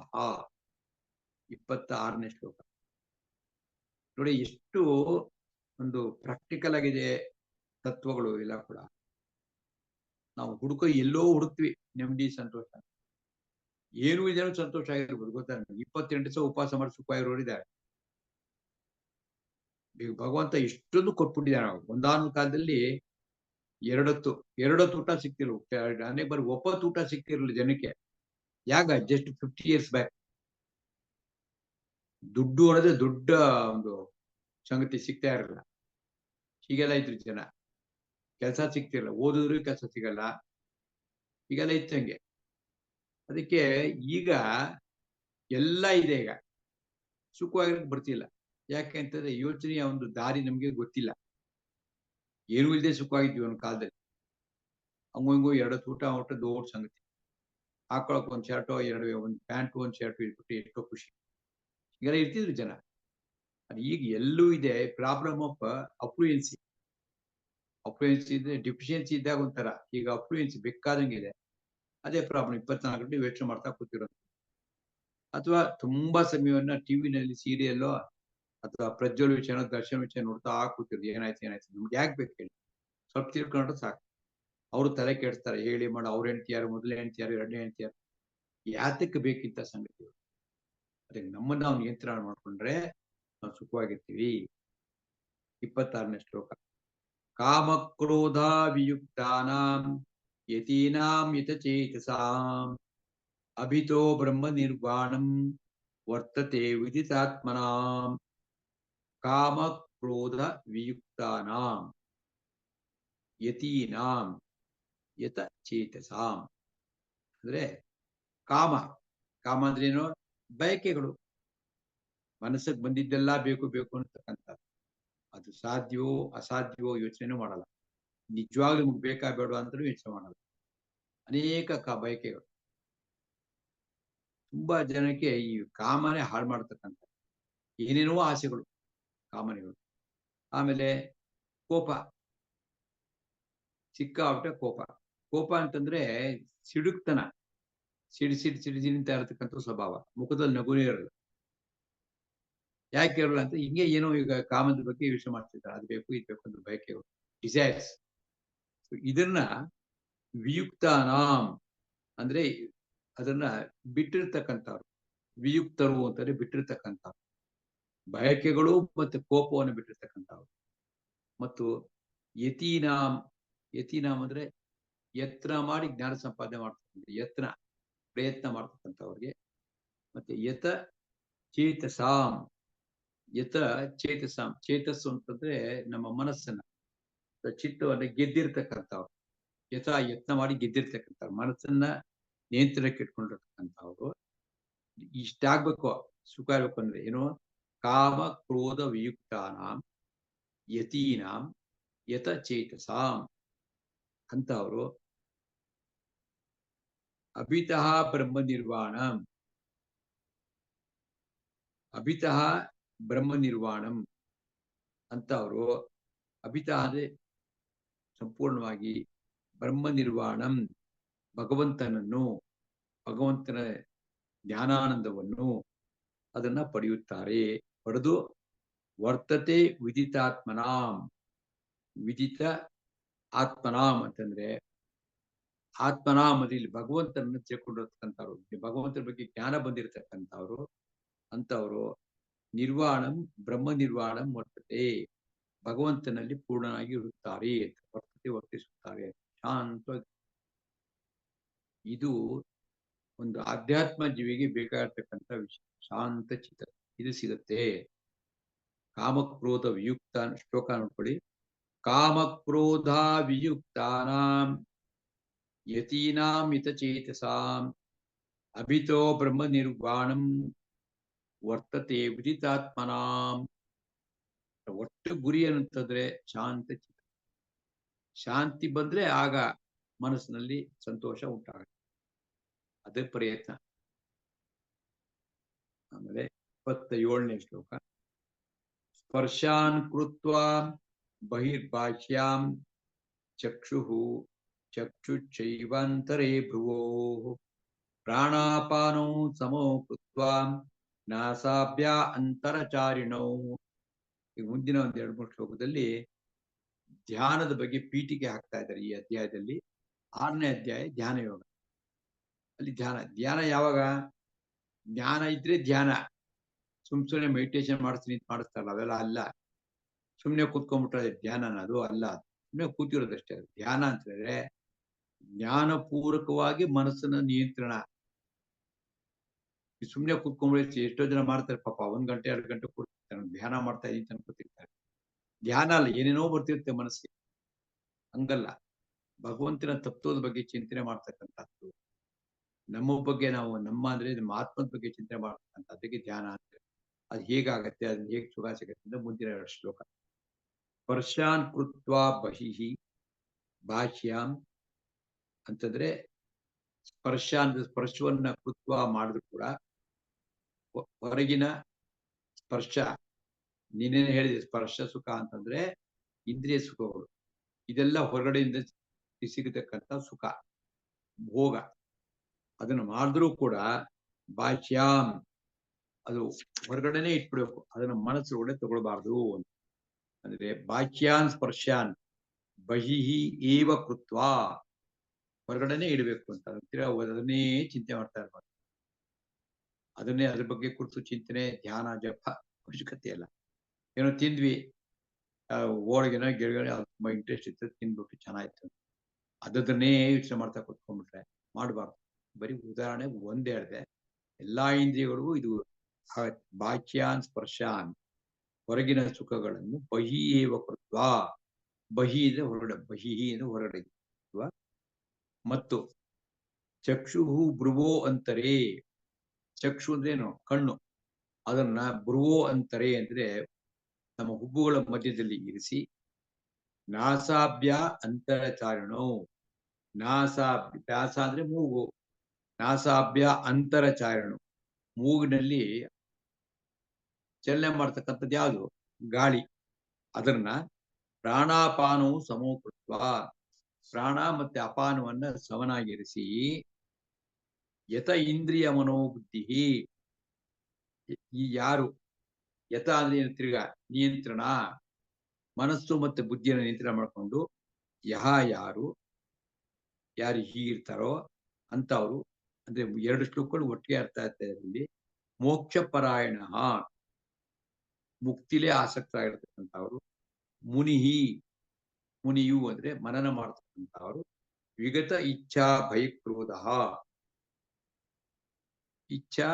26ನೇ ಶ್ಲೋಕ ನೋಡಿ, ಎಷ್ಟು ಒಂದು ಪ್ರಾಕ್ಟಿಕಲ್ ಆಗಿದೆ ತತ್ವಗಳು ಎಲ್ಲ ಕೂಡ. ನಾವು ಎಲ್ಲೋ ಹುಡುಕ್ತಿವಿ ನೆಮ್ಮದಿ ಸಂತೋಷ. ಏನೂ ಇದೆ ಸಂತೋಷ ಆಗಿರ್ಬೋದು, ಗೊತ್ತಾ? 28 ದಿವಸ ಉಪವಾಸ ಮಾಡಿ ಸುಖವಾಗಿರೋರಿದ್ದಾರೆ. ಈಗ ಭಗವಂತ ಇಷ್ಟೊಂದು ಕೊಟ್ಬಿಟ್ಟಿದ್ದಾನೆ. ಒಂದಾನೊಂದು ಕಾಲದಲ್ಲಿ ಎರಡೊತ್ತು ಊಟ ಸಿಕ್ತಿರ್ಲಿಲ್ಲ, ಅನೇಕ ಬಾರಿ ಒಪ್ಪತ್ತು ಊಟ ಸಿಕ್ತಿರ್ಲಿಲ್ಲ ಜನಕ್ಕೆ. ಯಾಕ? Just 50 years back. ದುಡ್ಡು ಅನ್ನೋದೇ ದೊಡ್ಡ ಒಂದು ಸಂಗತಿ, ಸಿಗ್ತಾ ಇರಲಿಲ್ಲ. ಹೀಗೆಲ್ಲ ಇದ್ರು ಜನ. ಕೆಲಸ ಸಿಗ್ತಿರಲ್ಲ, ಓದಿದ್ರು ಕೆಲಸ ಸಿಗಲ್ಲ, ಹೀಗೆಲ್ಲ ಇತ್ತಂಗೆ. ಅದಕ್ಕೆ ಈಗ ಎಲ್ಲ ಇದೆ, ಈಗ ಸುಖವಾಗಿರಕ್ಕೆ ಬರ್ತಿಲ್ಲ. ಯಾಕೆ ಅಂತಂದ್ರೆ ಯೋಚನೆಯ ಒಂದು ದಾರಿ ನಮ್ಗೆ ಗೊತ್ತಿಲ್ಲ. ಏನೂ ಇಲ್ಲದೆ ಸುಖವಾಗಿದ್ವಿ ಒಂದು ಕಾಲದಲ್ಲಿ. ಹಂಗು ಹಿಂಗು 2 ಊಟ ದೊಡ್ಡ ಸಂಗತಿ. ಹಾಕೊಳಕ್ ಒಂದ್ ಶರ್ಟೋ, ಒಂದು ಪ್ಯಾಂಟು, ಒಂದು ಶರ್ಟ್ ಇಟ್ಬಿಟ್ಟು ಎಷ್ಟೋ ಖುಷಿ. ಹೀಗೆಲ್ಲ ಇರ್ತಿದ್ರು ಜನ. ಅದು ಈಗ ಎಲ್ಲೂ ಇದೆ ಪ್ರಾಬ್ಲಮ್ ಆಫ್ ಅಫ್ಲೂಯೆನ್ಸಿ. ಅಫ್ಲೂಯೆನ್ಸಿ ಇದ್ರೆ ಡಿಫಿಷಿಯನ್ಸಿ ಇದ್ದಾಗ ಒಂಥರ, ಈಗ ಅಫ್ಲೂಯೆನ್ಸಿ ಬೇಕಾದಂಗಿದೆ. ಅದೇ ಪ್ರಾಬ್ಲಮ್. 24 ಗಂಟೆ ಯೋಚನೆ ಮಾಡ್ತಾ ಕೂತಿರೋದು. ಅಥವಾ ತುಂಬಾ ಸಮಯವನ್ನ ಟಿವಿನಲ್ಲಿ ಸೀರಿಯಲ್ಲೋ ಅಥವಾ ಪ್ರಜ್ವಲ್ ವಿಷಯನೋ ದರ್ಶನ್ ವಿಷಯ ನೋಡ್ತಾ ಕೂತಿರೋದು. ಏನಾಯ್ತು ನಮ್ಗೆ ಯಾಕೆ ಬೇಕು ಹೇಳಿ? ಸ್ವಲ್ಪ ತಿಳ್ಕೊಂಡ್ರೆ ಸಾಕು. ಅವ್ರು ತಲೆ ಕೆಡಿಸ್ತಾರೆ, ಹೇಳಿ ಮಾಡಿ. ಅವ್ರ ಹೆಂಡ್ತಿ ಯಾರು, ಮೊದಲನೇ ಹೆಂಡ್ತಿ ಯಾರು, ಎರಡನೇ ಹೆಂಡ್ತಿ ಯಾರು, ಯಾತಕ್ಕೆ ಬೇಕಿಂತ ಸಂಗತಿಗಳು? ಅದಕ್ಕೆ ನಮ್ಮನ್ನ ನಾವು ನಿಯಂತ್ರಣ ಮಾಡ್ಕೊಂಡ್ರೆ ನಾವು ಸುಖವಾಗಿರ್ತೀವಿ. 26ನೇ ಶ್ಲೋಕ. ಕಾಮಕ್ರೋಧ ವಿಯುಕ್ತಾನಾಂ ಯತೀನಾಂ ಯತಚೇತಸಾಂ ಅಭಿತೋ ಬ್ರಹ್ಮ ನಿರ್ವಾಣಂ ವರ್ತತೆ ವಿದಿತಾತ್ಮನಾಂ. ಕಾಮಕ್ರೋಧ ವಿಯುಕ್ತಾನಾಂ ಯತೀನಾಂ ಯತಚೇತಸಾಂ ಅಂದ್ರೆ ಕಾಮ ಕಾಮ ಅಂದ್ರೇನು? ಬಯಕೆಗಳು. ಮನಸ್ಸಿಗೆ ಬಂದಿದ್ದೆಲ್ಲ ಬೇಕು ಬೇಕು ಅಂತಕ್ಕಂಥ, ಅದು ಸಾಧ್ಯವೋ ಅಸಾಧ್ಯವೋ ಯೋಚನೆ ಮಾಡಲ್ಲ. ನಿಜವಾಗ್ಲೂ ನಿಮ್ಗೆ ಬೇಕಾ ಬೇಡ ಅಂತಲೂ ಯೋಚನೆ ಮಾಡಲ್ಲ. ಅನೇಕ ಬಯಕೆಗಳು. ತುಂಬಾ ಜನಕ್ಕೆ ಈ ಕಾಮನೆ ಹಾಳು ಮಾಡ್ತಕ್ಕಂಥ ಏನೇನೋ ಆಸೆಗಳು, ಕಾಮನೆಗಳು. ಆಮೇಲೆ ಕೋಪ, ಸಿಕ್ಕಾಪಟ್ಟೆ ಕೋಪ. ಕೋಪ ಅಂತಂದ್ರೆ ಸಿಡುಕ್ತನ, ಸಿಡಿಸಿಡ್ತಾ ಇರತಕ್ಕಂಥ ಸ್ವಭಾವ. ಮುಖದಲ್ಲಿ ನಗುನೇ ಇರಲ್ಲ. ಯಾಕೆ ಇರಲ್ಲ ಅಂತ ಹಿಂಗೆ ಏನೋ ಈಗ ಕಾಮದ ಬಗ್ಗೆ ಯೋಚನೆ ಮಾಡ್ತಿದ್ದಾರೆ. ಅದು ಬೇಕು ಇದು ಬೇಕು ಅಂತ ಬಯಕೆಗಳು, ಡಿಸೈರ್ಸ್. ಇದನ್ನ ವಿಯುಕ್ತಾನಾಂ ಅಂದ್ರೆ ಅದನ್ನ ಬಿಟ್ಟಿರ್ತಕ್ಕಂಥವ್ರು, ವಿಯುಕ್ತರು ಅಂತಾರೆ ಬಿಟ್ಟಿರ್ತಕ್ಕಂಥವ್ರು. ಬಯಕೆಗಳು ಮತ್ತೆ ಕೋಪವನ್ನು ಬಿಟ್ಟಿರ್ತಕ್ಕಂಥವ್ರು. ಮತ್ತು ಯತೀನಾಂ, ಯತೀನಾಂ ಅಂದ್ರೆ ಯತ್ನ ಮಾಡಿ ಜ್ಞಾನ ಸಂಪಾದನೆ ಮಾಡ್ತಕ್ಕಂಥ, ಯತ್ನ ಪ್ರಯತ್ನ ಮಾಡ್ತಕ್ಕಂಥವ್ರಿಗೆ. ಮತ್ತೆ ಯತ ಚೇತಸಾಂ, ಯತ ಚೇತಸಾಂ, ಚೇತಸ್ಸು ಅಂತಂದ್ರೆ ನಮ್ಮ ಮನಸ್ಸನ್ನ, ಚಿತ್ತವನ್ನ ಗೆದ್ದಿರ್ತಕ್ಕಂಥವ್ರು. ಯತ್ನ ಮಾಡಿ ಗೆದ್ದಿರ್ತಕ್ಕಂಥವ್ರು, ಮನಸ್ಸನ್ನ ನಿಯಂತ್ರಣಕ್ಕೆ ಇಟ್ಕೊಂಡಿರ್ತಕ್ಕಂಥವ್ರು. ಇಷ್ಟಾಗ್ಬೇಕು, ಸುಖ ಆಗ್ಬೇಕು ಅಂದ್ರೆ ಏನು? ಕಾಮ ಕ್ರೋಧ ವಿಯುಕ್ತಾನಾಂ ಯತೀನಾಂ ಯತ ಚೇತಸಾಂ ಅಂತವರು ಅಭಿತಃ ಬ್ರಹ್ಮ ನಿರ್ವಾಣಂ, ಅಭಿತಃ ಬ್ರಹ್ಮ ನಿರ್ವಾಣಂ ಅಂತವರು. ಅಭಿತಃ ಅಂದ್ರೆ ಸಂಪೂರ್ಣವಾಗಿ, ಬ್ರಹ್ಮ ನಿರ್ವಾಣಂ ಭಗವಂತನನ್ನು, ಭಗವಂತನ ಜ್ಞಾನಾನಂದವನ್ನು ಅದನ್ನ ಪಡೆಯುತ್ತಾರೆ. ಪಡೆದು ವರ್ತತೆ ವಿದಿತಾತ್ಮನಾಂ, ವಿದಿತ ಆತ್ಮನಾಂ ಅಂತಂದ್ರೆ ಆತ್ಮನಾಂ ಅಂದ್ರೆ ಇಲ್ಲಿ ಭಗವಂತನನ್ನು ತಿಳ್ಕೊಂಡಿರ್ತಕ್ಕಂಥವ್ರು, ಭಗವಂತನ ಬಗ್ಗೆ ಜ್ಞಾನ ಬಂದಿರತಕ್ಕಂಥವ್ರು ಅಂತವರು. ನಿರ್ವಾಣಂ ಬ್ರಹ್ಮ ನಿರ್ವಾಣಂ ವರ್ತತೆ, ಭಗವಂತನಲ್ಲಿ ಪೂರ್ಣನಾಗಿ ಇರುತ್ತಾರೆ, ವರ್ತತೆ ವರ್ತಿಸುತ್ತಾರೆ ಶಾಂತವಾಗಿ. ಇದು ಒಂದು ಆಧ್ಯಾತ್ಮ ಜೀವಿಗೆ ಬೇಕಾಗಿರ್ತಕ್ಕಂಥ ವಿಷಯ, ಶಾಂತ ಚಿತ್ತ. ಇದು ಸಿಗುತ್ತೆ. ಕಾಮಕ್ರೋಧ ವಿಯುಕ್ತ ಶ್ಲೋಕ ನೋಡ್ಕೊಳ್ಳಿ. ಕಾಮಕ್ರೋಧ ವಿಯುಕ್ತಾನಾಂ ಯತೀನಾಂ ಯತಚೇತಸಾಂ ಅಭಿತೋ ಬ್ರಹ್ಮ ನಿರ್ವಾಣಂ ವರ್ತತೆ ವಿದಿತಾತ್ಮನಾಂ. ಒಟ್ಟು ಗುರಿ ಏನಂತಂದ್ರೆ ಶಾಂತ ಚಿತ್ತ. ಶಾಂತಿ ಬಂದ್ರೆ ಆಗ ಮನಸ್ಸಿನಲ್ಲಿ ಸಂತೋಷ ಉಂಟಾಗುತ್ತೆ, ಅದೇ ಪ್ರಯತ್ನ. ಆಮೇಲೆ 27ನೇ ಶ್ಲೋಕ. ಸ್ಪರ್ಶಾನ್ ಕೃತ್ವಾ ಬಹಿರ್ಭಾಷ್ಯಾಂ ಚಕ್ಷುಃ ಚಕ್ಷುಶ್ಚೈವಾಂತರೇ ಭ್ರುವೋಃ ಪ್ರಾಣಾಪಾನೋ ಸಮೋ ಕೃತ್ವಾ ನಾಸಾಭ್ಯಾ ಅಂತರಚಾರಿಣೌ. ಈಗ ಮುಂದಿನ ಒಂದ್ 2-3 ಶ್ಲೋಕದಲ್ಲಿ ಧ್ಯಾನದ ಬಗ್ಗೆ ಪೀಠಿಕೆ ಹಾಕ್ತಾ ಇದ್ದಾರೆ. ಈ ಅಧ್ಯಾಯದಲ್ಲಿ 6ನೇ ಅಧ್ಯಾಯ ಧ್ಯಾನ ಯೋಗ. ಅಲ್ಲಿ ಧ್ಯಾನ ಯಾವಾಗ? ಜ್ಞಾನ ಇದ್ರೆ ಧ್ಯಾನ. ಸುಮ್ನೆ ಮೆಡಿಟೇಷನ್ ಮಾಡಿಸ್ತಾರಲ್ಲ, ಅವೆಲ್ಲ ಅಲ್ಲ. ಸುಮ್ನೆ ಕೂತ್ಕೊಂಡ್ಬಿಟ್ರೆ ಧ್ಯಾನ ಅನ್ನೋದು ಅಲ್ಲ. ಸುಮ್ನೆ ಕೂತಿರೋದಷ್ಟೇ. ಧ್ಯಾನ ಅಂತಂದ್ರೆ ಜ್ಞಾನಪೂರ್ವಕವಾಗಿ ಮನಸ್ಸನ್ನ ನಿಯಂತ್ರಣ. ಸುಮ್ನೆ ಕೂತ್ಕೊಂಡ್ಬಿಡಿ, ಎಷ್ಟೋ ಜನ ಮಾಡ್ತಾರೆ ಪಾಪ, 1 ಗಂಟೆ 2 ಗಂಟೆ ಕೂರ್ತಿರ್ತಾರೆ, ಧ್ಯಾನ ಮಾಡ್ತಾ ಇದೀನಿ ಅನ್ಕೋತಿರ್ತಾರೆ. ಧ್ಯಾನ ಅಲ್ಲ, ಏನೇನೋ ಬರ್ತಿರುತ್ತೆ ಮನಸ್ಸಿಗೆ. ಹಂಗಲ್ಲ. ಭಗವಂತನ ತತ್ವದ ಬಗ್ಗೆ ಚಿಂತನೆ ಮಾಡ್ತಕ್ಕಂಥದ್ದು. ನಮ್ಮ ಬಗ್ಗೆ ನಾವು, ನಮ್ಮ ಅಂದ್ರೆ ನಮ್ಮ ಆತ್ಮದ ಬಗ್ಗೆ ಚಿಂತನೆ ಮಾಡ್ತಕ್ಕಂಥದ್ದಕ್ಕೆ ಧ್ಯಾನ ಅಂತ. ಅದು ಹೇಗಾಗತ್ತೆ, ಅದನ್ನ ಹೇಗೆ ಸುಖ ಸಿಗತ್ತೆ ಅಂತ ಮುಂದಿನ ಶ್ಲೋಕ. ಸ್ಪರ್ಶಾನ್ ಕೃತ್ವಾ ಬಹಿಹಿ ಭಾಷ್ಯಾಂ ಅಂತಂದ್ರೆ ಸ್ಪರ್ಶವನ್ನ ಕೃತ್ವ ಮಾಡಿದ್ರು ಕೂಡ ಹೊರಗಿನ ಸ್ಪರ್ಶ. ನೀನೇನು ಹೇಳಿದೆ, ಸ್ಪರ್ಶ ಸುಖ ಅಂತಂದ್ರೆ ಇಂದ್ರಿಯ ಸುಖಗಳು. ಇದೆಲ್ಲ ಹೊರಗಡೆಯಿಂದ ಸಿಗತಕ್ಕಂಥ ಸುಖ, ಭೋಗ. ಅದನ್ನು ಮಾಡಿದ್ರೂ ಕೂಡ ಭಾಷ್ಯಾಂ ಅದು ಹೊರಗಡೆನೆ ಇಟ್ಬಿಡ್ಬೇಕು, ಅದನ್ನ ಮನಸ್ಸೊಳಗಡೆ ತಗೊಳ್ಬಾರ್ದು. ಅಂದ್ರೆ ಬಾಹ್ಯಾನ್ ಸ್ಪರ್ಶಾನ್ ಬಹಿಹಿ ಏವ ಕೃತ್ವ, ಹೊರಗಡೆನೆ ಇಡಬೇಕು ಅಂತ. ಅದನ್ನೇ ಚಿಂತೆ ಮಾಡ್ತಾ ಇರ್ಬಾರ್ದು. ಅದನ್ನೇ, ಅದ್ರ ಬಗ್ಗೆ ಕುರಿತು ಚಿಂತನೆ ಧ್ಯಾನ ಜಪ ಅವಶ್ಯಕತೆ ಇಲ್ಲ. ಏನೋ ತಿಂದ್ವಿ, ಹೋಳಿಗೆನ ಗಿಳಿಗೆ ತುಂಬಾ ಇಂಟ್ರೆಸ್ಟ್ ಇತ್ತು, ತಿನ್ಬಿಟ್ಟು ಚೆನ್ನಾಗಿತ್ತು. ಅದನ್ನೇ ಯೋಚನೆ ಮಾಡ್ತಾ ಕೂತ್ಕೊಂಡ್ಬಿಟ್ರೆ ಮಾಡಬಾರ್ದು. ಬರೀ ಉದಾಹರಣೆ ಒಂದ್ ಹೇಳಿದೆ. ಎಲ್ಲಾ ಇಂದ್ರಿಯಗಳಿಗೂ ಇದು ಬಾಹ್ಯಾನ್ ಸ್ಪರ್ಶಾನ್, ಹೊರಗಿನ ಸುಖಗಳನ್ನು ಬಹಿಯೇವ ಕೃತ್ವಾ, ಬಹಿ ಅಂದ್ರೆ ಹೊರಗಡೆ, ಬಹಿಹಿ ಅಂದ್ರೆ ಹೊರಗಡೆ ಅಲ್ವಾ. ಮತ್ತು ಚಕ್ಷುಹು ಭ್ರುವೋ ಅಂತರೇ, ಚಕ್ಷು ಅಂದ್ರೇನು ಕಣ್ಣು, ಅದನ್ನ ಭ್ರುವೋ ಅಂತರೇ ಅಂದ್ರೆ ನಮ್ಮ ಹುಬ್ಬುಗಳ ಮಧ್ಯದಲ್ಲಿ ಇರಿಸಿ, ನಾಸಾಭ್ಯ ಅಂತರಚಾರಿಣೋ, ವ್ಯಾಸ ಅಂದ್ರೆ ಮೂಗು, ನಾಸಾಭ್ಯ ಅಂತರಚಾರಿಣು, ಮೂಗಿನಲ್ಲಿ ಚಲನೆ ಮಾಡ್ತಕ್ಕಂಥದ್ದು ಯಾವುದು, ಗಾಳಿ. ಅದನ್ನ ಪ್ರಾಣಾಪಾನವು ಸಮೋಕೃತ್ವ, ಪ್ರಾಣ ಮತ್ತೆ ಅಪಾನವನ್ನ ಸಮನಾಗಿರಿಸಿ, ಯತ ಇಂದ್ರಿಯ ಮನೋಬುದ್ಧಿ, ಈ ಯಾರು ಯತ ಅಂದ್ರೆ ತಿರ್ಗಾ ನಿಯಂತ್ರಣ, ಮನಸ್ಸು ಮತ್ತೆ ಬುದ್ಧಿಯನ್ನು ನಿಯಂತ್ರಣ ಮಾಡಿಕೊಂಡು ಯಾರು ಹೀಗಿರ್ತಾರೋ ಅಂತವ್ರು, ಅಂದ್ರೆ 2 ಶ್ಲೋಕಗಳು ಒಟ್ಟಿಗೆ ಅರ್ಥ ಆಗ್ತಾ ಇದೆ. ಮೋಕ್ಷ ಪರಾಯಣ, ಮುಕ್ತಿಲೇ ಆಸಕ್ತ ಆಗಿರ್ತಕ್ಕಂಥವ್ರು, ಮುನಿಯು ಅಂದ್ರೆ ಮನನ ಮಾಡ್ತಕ್ಕಂಥವ್ರು, ವಿಗತ ಇಚ್ಛಾ ಭಯಕ್ರೋಧ, ಇಚ್ಛಾ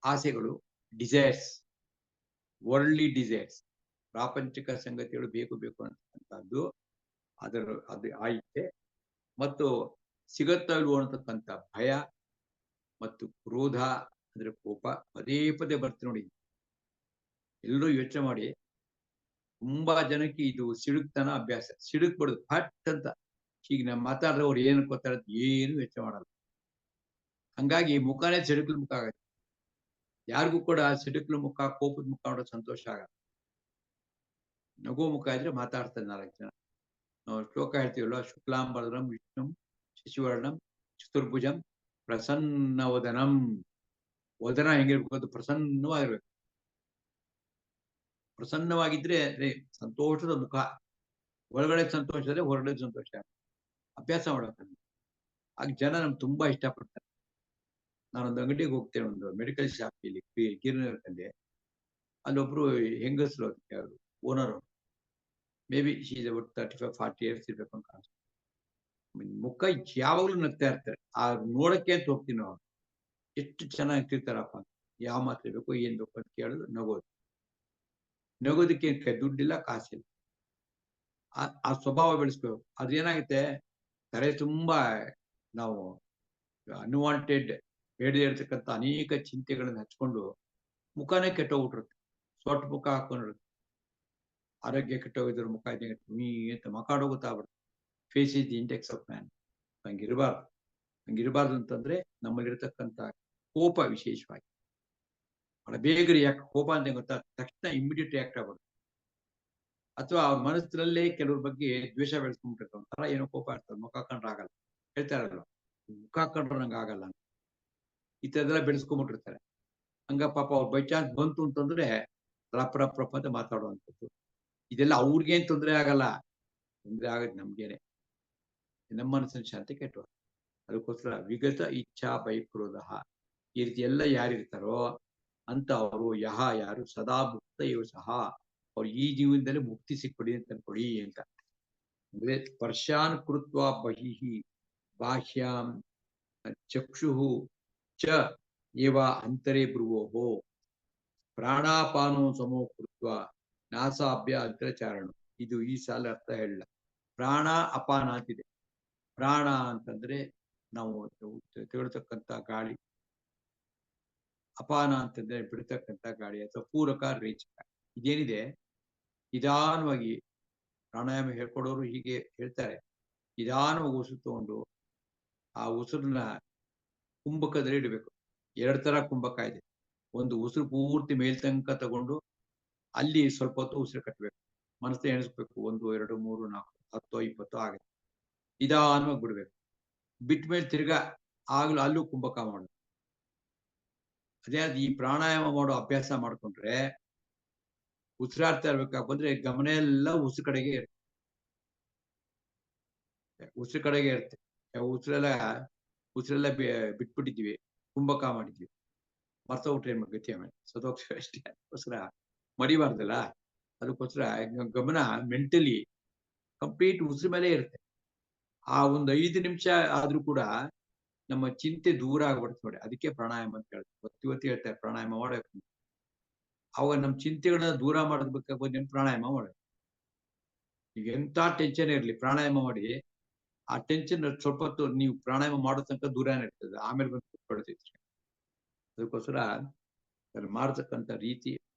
ಆಸೆಗಳು, ಡಿಸೈರ್ಸ್, ವರ್ಲ್ಡ್ಲಿ ಡಿಸೈರ್ಸ್, ಪ್ರಾಪಂಚಿಕ ಸಂಗತಿಗಳು ಬೇಕು ಅಂತಕ್ಕಂಥದ್ದು, ಅದು ಆ ಇಚ್ಛೆ, ಮತ್ತು ಸಿಗತ್ತಾ ಇಲ್ವೋ ಅನ್ನತಕ್ಕಂಥ ಭಯ, ಮತ್ತು ಕ್ರೋಧ ಅಂದ್ರೆ ಕೋಪ ಪದೇ ಪದೇ ಬರ್ತೀವಿ ನೋಡಿ. ಎಲ್ಲರೂ ಯೋಚನೆ ಮಾಡಿ, ತುಂಬಾ ಜನಕ್ಕೆ ಇದು ಸಿಡುಕ್ತನ ಅಭ್ಯಾಸ. ಸಿಡುಕ್ ಬಿಡುದು ಹಟ್ ಅಂತ, ಹೀಗೆ ನಾವು ಮಾತಾಡಿದ್ರೆ ಅವ್ರು ಏನು ಗೊತ್ತಾರ ಏನು ಯೋಚನೆ ಮಾಡಲ್ಲ. ಹಂಗಾಗಿ ಮುಖನೇ ಸಿಡುಕ್ಲ ಮುಖ ಆಗತ್ತೆ. ಯಾರಿಗೂ ಕೂಡ ಸಿಡುಕ್ಲ ಮುಖ, ಕೋಪದ ಮುಖ ನೋಡೋ ಸಂತೋಷ ಆಗಲ್ಲ. ನಗು ಮುಖ ಇದ್ರೆ ಮಾತಾಡ್ತಾರೆ 4 ಜನ. ನಾವು ಶ್ಲೋಕ ಹೇಳ್ತೀವಲ್ವ, ಶುಕ್ಲಾಂಬರಂ ವಿಷ್ಣುಂ ಶಶಿವರ್ಣಂ ಚತುರ್ಭುಜಂ ಪ್ರಸನ್ನವದನಂ. ವದನ ಹೆಂಗಿರ್ಬೇಕು, ಅದು ಪ್ರಸನ್ನವಾಗಿರ್ಬೇಕು. ಪ್ರಸನ್ನವಾಗಿದ್ರೆ ಅಂದ್ರೆ ಸಂತೋಷದ ಮುಖ, ಒಳಗಡೆ ಸಂತೋಷ ಅಂದ್ರೆ ಹೊರಗಡೆ ಸಂತೋಷ. ಅಭ್ಯಾಸ ಮಾಡೋಕೆ ಆಗ ಜನ ನಮ್ಗೆ ತುಂಬಾ ಇಷ್ಟಪಡ್ತಾರೆ. ನಾನೊಂದು ಅಂಗಡಿಗೆ ಹೋಗ್ತೇನೆ, ಒಂದು ಮೆಡಿಕಲ್ ಶಾಪ್ ಇಲ್ಲಿ ಗಿರಿನಗರದಲ್ಲಿ. ಅಲ್ಲೊಬ್ರು ಹೆಂಗಸರು, ಅದಕ್ಕೆ ಅವರು owner, may be she is about 35-40 years ಇರ್ಬೇಕು ಅಂತ ಕಾಣಿಸ್ತು. ಮುಖ ಯಾವಾಗ್ಲೂ ನಗ್ತಾ ಇರ್ತಾರೆ. ಆ ನೋಡಕ್ಕೆ ಅಂತ ಹೋಗ್ತೀನಿ ನಾವು, ಎಷ್ಟು ಚೆನ್ನಾಗಿರ್ತಾರಪ್ಪ. ಯಾವ ಮಾತ್ರೆ ಬೇಕು ಏನ್ ಬೇಕು ಅಂತ ಕೇಳಿದ್ರು ನಗೋದು. ನಗೋದಕ್ಕೆ ದುಡ್ಡಿಲ್ಲ, ಕಾಸಿಲ್ಲ. ಆ ಸ್ವಭಾವ ಬೆಳೆಸ್ಬೇಕು. ಅದೇನಾಗುತ್ತೆ, ತಲೆ ತುಂಬಾ ನಾವು ಅನ್ವಾಂಟೆಡ್ ಬೇಡದೇ ಇರತಕ್ಕಂಥ ಅನೇಕ ಚಿಂತೆಗಳನ್ನು ಹಚ್ಕೊಂಡು ಮುಖನೇ ಕೆಟ್ಟೋಗ್ಬಿಟ್ಟಿರುತ್ತೆ. ಸೊಟ್ಟ ಮುಖ ಹಾಕೊಂಡಿರುತ್ತೆ. ಆರೋಗ್ಯ ಕೆಟ್ಟೋಗಿದ್ರು ಮುಖ ಅಂತ ಮಕಾಡೋಗುತ್ತಾಗ್ಬಿಡುತ್ತೆ. Face is the index of man. ಹಂಗಿರಬಾರ್ದು ಅಂತಂದ್ರೆ ನಮ್ಮಲ್ಲಿರ್ತಕ್ಕಂಥ ಕೋಪ ವಿಶೇಷವಾಗಿ ಬಹಳ ಬೇಗ ರಿಯಾಕ್ಟ್, ಕೋಪ ಅಂತ ಗೊತ್ತಾದ ತಕ್ಷಣ ಇಮಿಡಿಯೇಟ್ ರಿಯಾಕ್ಟ್ ಆಗ್ಬಾರ್ದು. ಅಥವಾ ಅವ್ರ ಮನಸ್ಸಿನಲ್ಲೇ ಕೆಲವ್ರ ಬಗ್ಗೆ ದ್ವೇಷ ಬೆಳೆಸ್ಕೊಂಡ್ಬಿಟ್ಟಿರ್ತಾರೆ. ಒಂಥರ ಏನೋ ಕೋಪ ಇರ್ತದೆ, ಮುಖ ಹಾಕೊಂಡ್ರೆ ಆಗಲ್ಲ, ಹೇಳ್ತಾರಲ್ಲ ಮುಖ ಹಾಕೊಂಡ್ರೆ ನಂಗೆ ಆಗಲ್ಲ, ಈ ಥರದೆಲ್ಲ ಬೆಳೆಸ್ಕೊಂಡ್ಬಿಟ್ಟಿರ್ತಾರೆ. ಹಂಗ ಪಾಪ ಅವ್ರು ಬೈ ಚಾನ್ಸ್ ಬಂತು ಅಂತಂದ್ರೆ ರಪ್ಪ ಅಂತ ಮಾತಾಡುವಂಥದ್ದು. ಇದೆಲ್ಲ ಅವ್ರಿಗೇನ್ ತೊಂದರೆ ಆಗಲ್ಲ, ತೊಂದರೆ ಆಗದ್ ನಮ್ಗೇನೆ, ನಮ್ಮ ಮನಸ್ಸಿನ ಶಾಂತಿ ಕೆಟ್ಟು. ಅದಕ್ಕೋಸ್ಕರ ವಿಗತ ಇಚ್ಛಾ ಭಯಕ್ರೋಧ, ಈ ರೀತಿ ಎಲ್ಲ ಯಾರಿರ್ತಾರೋ ಅಂತ ಅವರು ಯಾರು ಸದಾ ಮುಕ್ತ ಇವು ಸಹ, ಅವ್ರು ಈ ಜೀವನದಲ್ಲಿ ಮುಕ್ತಿ ಸಿಕ್ಬಿಡಿ ಅಂತ ಅನ್ಕೊಡಿ ಅಂತ. ಅಂದ್ರೆ ಸ್ಪರ್ಶಾನ್ ಕೃತ್ವ ಬಹಿಹಿ ಬಾಹ್ಯಾಂ ಚಕ್ಷುಹು ಚ ಏವ ಅಂತರೇ ಭ್ರುವೋಹೋ, ಪ್ರಾಣಾಪಾನೋ ಸಮೋ ಕೃತ್ವ ನಾಸಾಭ್ಯ ಅಂತರಚಾರಣ. ಇದು ಈ ಸಾಲ ಅರ್ಥ ಹೇಳಲ್ಲ. ಪ್ರಾಣ ಅಪಾನ ಅಂತಿದೆ. ಪ್ರಾಣ ಅಂತಂದ್ರೆ ನಾವು ತೆಗೊಳ್ತಕ್ಕಂಥ ಗಾಳಿ, ಅಪಾನ ಅಂತಂದ್ರೆ ಬಿಡ್ತಕ್ಕಂಥ ಗಾಳಿ ಅಥವಾ ಪೂರಕ ರೇಚಕ. ಇದೇನಿದೆ ನಿಧಾನವಾಗಿ ಪ್ರಾಣಾಯಾಮ ಹೇಳ್ಕೊಡೋರು ಹೀಗೆ ಹೇಳ್ತಾರೆ. ನಿಧಾನವಾಗಿ ಉಸಿರು ತಗೊಂಡು ಆ ಉಸಿರನ್ನ ಕುಂಭಕದಲ್ಲಿ ಇಡಬೇಕು. 2 ತರ ಕುಂಭಕ ಇದೆ. ಒಂದು ಉಸಿರು ಪೂರ್ತಿ ಮೇಲ್ತನಕ ತಗೊಂಡು ಅಲ್ಲಿ ಸ್ವಲ್ಪ ಹೊತ್ತು ಉಸಿರು ಕಟ್ಟಬೇಕು, ಮನಸ್ಸು ಎಣಿಸ್ಬೇಕು, 1 2 3 4 10 20 ಆಗುತ್ತೆ. ನಿಧಾನವಾಗಿ ಬಿಡ್ಬೇಕು. ಬಿಟ್ಟ ಮೇಲೆ ತಿರ್ಗಾ ಆಗ್ಲೂ ಅಲ್ಲೂ ಕುಂಭಕ ಮಾಡೋದು. ಅದೇ ಈ ಪ್ರಾಣಾಯಾಮ ಮಾಡೋ ಅಭ್ಯಾಸ ಮಾಡ್ಕೊಂಡ್ರೆ ಉಸಿರಾಡ್ತಾ ಇರ್ಬೇಕಾಗ ಬಂದ್ರೆ ಗಮನ ಎಲ್ಲ ಉಸಿರು ಕಡೆಗೆ ಇರುತ್ತೆ. ಉಸಿರೆಲ್ಲ ಬಿಟ್ಬಿಟ್ಟಿದ್ವಿ, ಕುಂಭಕ ಮಾಡಿದ್ವಿ, ಮರ್ತೋಗ್ಬಿಟ್ರೆ ಗತಿ ಆಮೇಲೆ ಸದೋಗ್ತೀವಿ ಅಷ್ಟೇ. ಅದಕ್ಕೋಸ್ಕರ ಮಡಿಬಾರ್ದಲ್ಲ. ಅದಕ್ಕೋಸ್ಕರ ಗಮನ ಮೆಂಟಲಿ ಕಂಪ್ಲೀಟ್ ಉಸಿರು ಮೇಲೆ ಇರುತ್ತೆ. ಆ ಒಂದು 5 ನಿಮಿಷ ಆದ್ರೂ ಕೂಡ ನಮ್ಮ ಚಿಂತೆ ದೂರ ಆಗ್ಬಿಡುತ್ತೆ ನೋಡಿ. ಅದಕ್ಕೆ ಪ್ರಾಣಾಯಾಮ ಅಂತ ಹೇಳ್ತಾರೆ. ಇವತ್ತು ಹೇಳ್ತಾರೆ ಪ್ರಾಣಾಯಾಮ ಮಾಡಬೇಕು. ಅವಾಗ ನಮ್ಮ ಚಿಂತೆಗಳನ್ನ ದೂರ ಮಾಡೋದಕ್ಕೆ ಪ್ರಾಣಾಯಾಮ ಮಾಡಬೇಕು. ಈಗ ಎಂತ ಟೆನ್ಷನ್ ಇರಲಿ ಪ್ರಾಣಾಯಾಮ ಮಾಡಿ, ಆ ಟೆನ್ಷನ್ ಸ್ವಲ್ಪ ಹೊತ್ತು ನೀವು ಪ್ರಾಣಾಯಾಮ ಮಾಡೋ ತನಕ ದೂರನೇ ಇರ್ತದೆ. ಆಮೇಲೆ ಬಂದು ಕೂತ್ಕೊಳ್ತೈತಿ. ಅದಕ್ಕೋಸ್ಕರ ಅದ್ರಲ್ಲಿ ಮಾಡತಕ್ಕಂಥ ರೀತಿ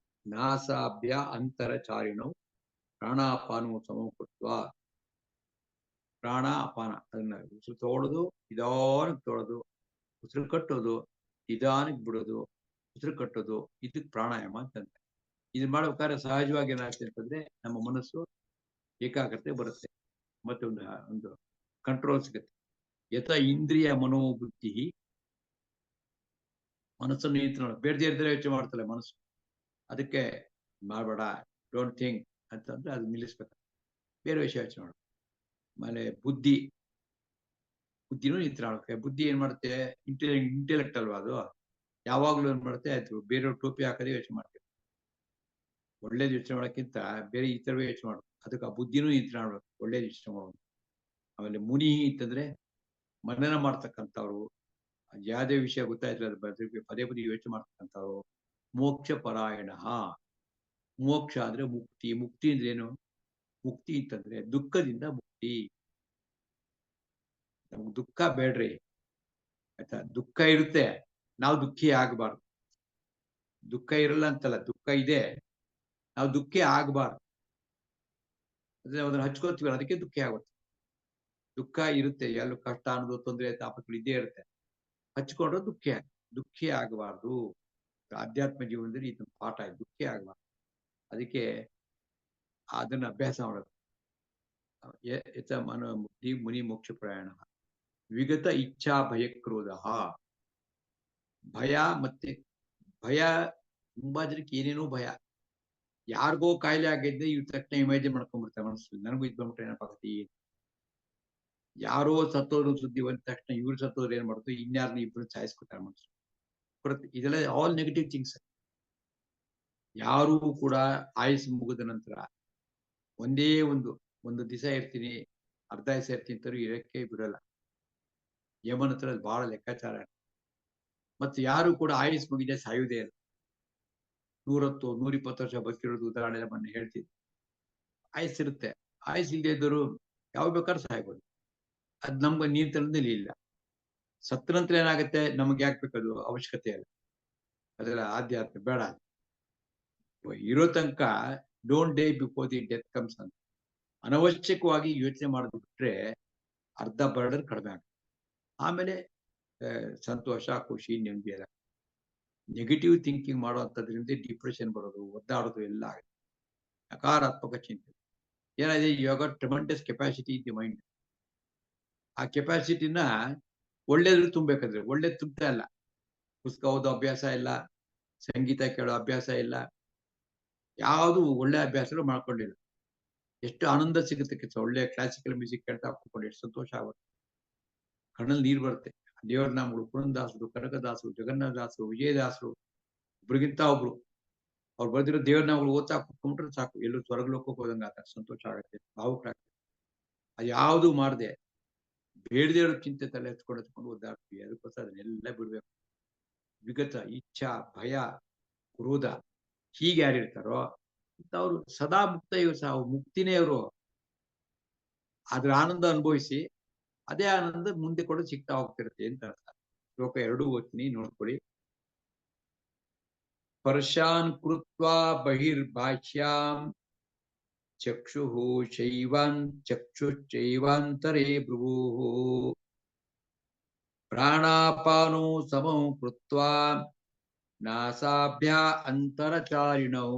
ನಾಸಾಭ್ಯ ಅಂತರಚಾರಿಣವು ಪ್ರಾಣಾಪಾನವು ಸಮಕೃತ್ವ. ಪ್ರಾಣ ಅಪಾನ ಅದನ್ನ ಉಸಿರು ತಗೊಳ್ಳೋದು, ನಿಧಾನಕ್ಕೆ ತೊಗೊಳ್ಳೋದು, ಉಸಿರು ಕಟ್ಟೋದು, ನಿಧಾನಕ್ಕೆ ಬಿಡೋದು, ಉಸಿರು ಕಟ್ಟೋದು, ಇದಕ್ಕೆ ಪ್ರಾಣಾಯಾಮ ಅಂತಂದ್ರೆ. ಇದು ಮಾಡ್ಬೇಕಾದ್ರೆ ಸಹಜವಾಗಿ ಏನಾಗ್ತದೆ ಅಂತಂದ್ರೆ ನಮ್ಮ ಮನಸ್ಸು ಏಕಾಗ್ರತೆ ಬರುತ್ತೆ, ಮತ್ತೆ ಒಂದು ಕಂಟ್ರೋಲ್ ಸಿಗುತ್ತೆ. ಯಥ ಇಂದ್ರಿಯ ಮನೋಬುದ್ಧಿ, ಮನಸ್ಸನ್ನು ನಿಯಂತ್ರಣ ಬೇಡದೇ ಇದ್ರೆ ಯೋಚನೆ ಮಾಡ್ತಾಳೆ ಮನಸ್ಸು. ಅದಕ್ಕೆ ಮಾಡಬೇಡ, ಡೋಂಟ್ ಥಿಂಕ್ ಅಂತಂದ್ರೆ ಅದು ನಿಲ್ಲಿಸ್ಬೇಕು, ಬೇರೆ ವಿಷಯ ಯೋಚನೆ ಮಾಡ. ಆಮೇಲೆ ಬುದ್ಧಿನೂ ನಿಯಂತ್ರಣ ಮಾಡಕ್ಕೆ. ಬುದ್ಧಿ ಏನ್ ಮಾಡುತ್ತೆ, ಇಂಟೆಲೆಕ್ಟ್ ಅಲ್ವಾ ಅದು, ಯಾವಾಗ್ಲೂ ಏನ್ ಮಾಡುತ್ತೆ ಆಯ್ತು ಬೇರೆಯವ್ರ ಟೋಪಿ ಹಾಕದೇ ಯೋಚನೆ ಮಾಡ್ತೀವಿ. ಒಳ್ಳೇದು ಯೋಚನೆ ಮಾಡೋಕ್ಕಿಂತ ಬೇರೆ ಈ ತರವೇ ಯೋಚನೆ ಮಾಡೋದು. ಅದಕ್ಕೆ ಆ ಬುದ್ಧಿನೂ ನಿಯಂತ್ರಣ ಮಾಡ್ಬೇಕು, ಒಳ್ಳೇದು ಯೋಚನೆ ಮಾಡೋದು. ಆಮೇಲೆ ಮುನಿ ಅಂತಂದ್ರೆ ಮನನ ಮಾಡ್ತಕ್ಕಂಥವ್ರು, ಯಾವುದೇ ವಿಷಯ ಗೊತ್ತಾಯ್ತು ಅದ್ರ ಬಗ್ಗೆ ಪದೇ ಪದೇ ಯೋಚನೆ ಮಾಡ್ತಕ್ಕಂಥವ್ರು. ಮೋಕ್ಷ ಪರಾಯಣ. ಮೋಕ್ಷ ಅಂದ್ರೆ ಮುಕ್ತಿ. ಮುಕ್ತಿ ಅಂದ್ರೆ ಏನು? ಮುಕ್ತಿ ಅಂತಂದ್ರೆ ದುಃಖದಿಂದ ಮುಕ್ತಿ. ನಮ್ಗೆ ದುಃಖ ಬೇಡ್ರಿ ಆಯ್ತಾ. ದುಃಖ ಇರುತ್ತೆ, ನಾವು ದುಃಖಿ ಆಗಬಾರ್ದು. ದುಃಖ ಇರಲ್ಲ ಅಂತಲ್ಲ, ದುಃಖ ಇದೆ, ನಾವು ದುಃಖಿ ಆಗಬಾರ್ದು. ಅದೇ ಅದನ್ನ ಹಚ್ಕೋತೀವಿ, ಅದಕ್ಕೆ ದುಃಖಿ ಆಗುತ್ತೆ. ದುಃಖ ಇರುತ್ತೆ, ಎಲ್ಲೂ ಕಷ್ಟ ಅನ್ನೋದು, ತೊಂದರೆ ತಾಪಗಳು ಇದ್ದೇ ಇರುತ್ತೆ. ಹಚ್ಕೊಂಡ್ರೆ ದುಃಖಿ ಆಗಬಾರ್ದು. ಆಧ್ಯಾತ್ಮ ಜೀವನದಲ್ಲಿ ಇದೊಂದು ಪಾಠ, ದುಃಖಿ ಆಗಬಾರ್ದು. ಅದಕ್ಕೆ ಅದನ್ನ ಅಭ್ಯಾಸ ಮಾಡೋದು. ಮನೋ ಮುಕ್ತಿ ಮುನಿ ಮೋಕ್ಷ ಪ್ರಯಾಣ. ವಿಗತ ಇಚ್ಛಾ ಭಯ ಕ್ರೋಧ. ಭಯ ಮತ್ತೆ ಭಯ, ತುಂಬಾ ಜನಕ್ಕೆ ಏನೇನೋ ಭಯ. ಯಾರಿಗೋ ಕಾಯಿಲೆ ಆಗಿದ್ದೆ ಇವ್ ತಕ್ಷಣ ಇಮೇಜಿನ್ ಮಾಡ್ಕೊಂಡ್ಬಿಡ್ತಾರೆ ಮನಸ್ಸು, ನನಗೂ ಇದು ಬಂದ್ಬಿಟ್ರೆ ಏನಪ್ಪಾಗತ್ತಿ. ಯಾರೋ ಸತ್ತೋದ್ರು ಸುದ್ದಿ ಬಂದ ತಕ್ಷಣ ಇವ್ರು ಸತ್ತೋದ್ರು ಏನ್ ಮಾಡ್ತು, ಇನ್ಯಾರನ್ನ ಇಬ್ರು ಸಾಯಿಸ್ಕೊತಾರೆ ಮನಸ್ಸು. ಇದೆಲ್ಲ ಆಲ್ ನೆಗೆಟಿವ್ ಥಿಂಗ್ಸ್. ಯಾರೂ ಕೂಡ ಆಯುಸ್ ಮುಗಿದ ನಂತರ ಒಂದೇ ಒಂದು ದಿವಸ ಇರ್ತೀನಿ, ಅರ್ಧ ದಿವಸ ಇರ್ತೀನಿ ಅಂತಾರು ಇರಕ್ಕೆ ಬಿಡಲ್ಲ. ಯಮನ ಹತ್ರ ಬಹಳ ಲೆಕ್ಕಾಚಾರ. ಮತ್ತೆ ಯಾರು ಕೂಡ ಆಯುಸ್ ಮುಗಿದೆ ಸಾಯುವುದೇ ಇಲ್ಲ. 110, 120 ವರ್ಷ ಬದುಕಿರೋದು ಉದಾಹರಣೆ ಮೊನ್ನೆ ಹೇಳ್ತಿದ್ದೆ. ಆಯುಸ್ ಇರುತ್ತೆ, ಆಯುಸ್ ಇಲ್ಲದೆ ಇದ್ದವರು ಯಾವ ಬೇಕಾದ್ರೂ ಸಾಯ್ಬೋದು. ಅದ್ ನಮ್ಗೆ ನಿಯಂತ್ರಣದಲ್ಲಿ ಇಲ್ಲ. ಸತ್ತ ನಂತರ ಏನಾಗುತ್ತೆ, ನಮ್ಗೆ ಯಾಕೆ ಬೇಕದು ಅವಶ್ಯಕತೆ ಇಲ್ಲ. ಅದೆಲ್ಲ ಆಧ್ಯಾತ್ಮ ಬೇಡ. ಇರೋ ತನಕ don't day before the death comes ಅಂತ. ಅನವಶ್ಯಕವಾಗಿ ಯೋಚನೆ ಮಾಡೋದು ಬಿಟ್ರೆ ಅರ್ಧ ಬರ್ಡನ್ ಕಡಿಮೆ ಆಗುತ್ತೆ. ಆಮೇಲೆ ಸಂತೋಷ, ಖುಷಿ, ನೆಮ್ಮದಿ ಎಲ್ಲ. ನೆಗೆಟಿವ್ ಥಿಂಕಿಂಗ್ ಮಾಡುವಂಥದ್ರಿಂದ ಡಿಪ್ರೆಷನ್ ಬರೋದು, ಒದ್ದಾಡೋದು ಎಲ್ಲ ಆಗುತ್ತೆ. ನಕಾರಾತ್ಮಕ ಚಿಂತೆ ಏನಾಗಿದೆ, ಇವಾಗ tremendous capacity in the mind. ಆ ಕೆಪಾಸಿಟಿನ ಒಳ್ಳೇದ್ರು ತುಂಬಬೇಕಾದ್ರೆ ಒಳ್ಳೇದು ತುಂಬ್ತಾ ಇಲ್ಲ. ಪುಸ್ತಕ ಓದೋ ಅಭ್ಯಾಸ ಇಲ್ಲ, ಸಂಗೀತ ಕೇಳೋ ಅಭ್ಯಾಸ ಇಲ್ಲ, ಯಾವುದು ಒಳ್ಳೆ ಅಭ್ಯಾಸಗಳು ಮಾಡ್ಕೊಂಡಿಲ್ಲ. ಎಷ್ಟು ಆನಂದ ಸಿಗುತ್ತೆ ಕೆಲಸ. ಒಳ್ಳೆ ಕ್ಲಾಸಿಕಲ್ ಮ್ಯೂಸಿಕ್ ಕೇಳ್ತಾ ಕೂತ್ಕೊಂಡು ಎಷ್ಟು ಸಂತೋಷ ಆಗುತ್ತೆ, ಕಣ್ಣಲ್ಲಿ ನೀರು ಬರುತ್ತೆ. ದೇವರ ನಾಮಗಳು, ಪುರಂದಾಸರು, ಕನಕದಾಸರು, ಜಗನ್ನಾಥದಾಸರು, ವಿಜಯದಾಸರು, ಒಬ್ರಿಗಿಂತ ಒಬ್ರು ಅವ್ರು ಬರೆದಿರೋ ದೇವರ ನಾಮಗಳು ಓದ್ತಾ ಕೂತ್ಕೊಂಡ್ರೆ ಸಾಕು, ಎಲ್ಲೂ ಸ್ವರ್ಗಲೋಕಕ್ಕೆ ಹೋದಂಗ ಆತ ಸಂತೋಷ ಆಗುತ್ತೆ, ಭಾವುಕರಾಗ್ತದೆ. ಅದು ಯಾವುದು ಮಾಡದೆ ಬೇಡದೇವ್ರ ಚಿಂತೆ ತಲೆ ಎತ್ಕೊಂಡು ಓದಾಡ್ತೀವಿ. ಅದಕ್ಕೋಸ್ಕರ ಅದನ್ನೆಲ್ಲ ಬಿಡ್ಬೇಕು. ವಿಗತ ಇಚ್ಛಾ ಭಯ ಕ್ರೋಧ ಹೀಗೆ ಯಾರಿರ್ತಾರೋ ಅವ್ರು ಸದಾ ಮುಕ್ತ. ಮುಕ್ತಿನೇ ಅವರು. ಅದ್ರ ಆನಂದ ಅನುಭವಿಸಿ ಅದೇ ಆನಂದ ಮುಂದೆ ಕೂಡ ಸಿಗ್ತಾ ಹೋಗ್ತಿರುತ್ತೆ ಅಂತ ಅರ್ಥ. ಶ್ಲೋಕ 2 ಓದ್ತೀನಿ, ನೋಡ್ಕೊಳ್ಳಿ. ಸ್ಪರ್ಶಾನ್ ಕೃತ್ವಾ ಬಹಿರ್ಭಾಷ್ಯಾಂ ಚಕ್ಷುಶ್ಚೈವಾಂತರೇ ಭ್ರುವಃ ಪ್ರಾಣಾಪಾನೋ ಸಮಂ ಕೃತ್ವಾ ನಾಸಾಭ್ಯಾ ಅಂತರಚಾರಿಣೌ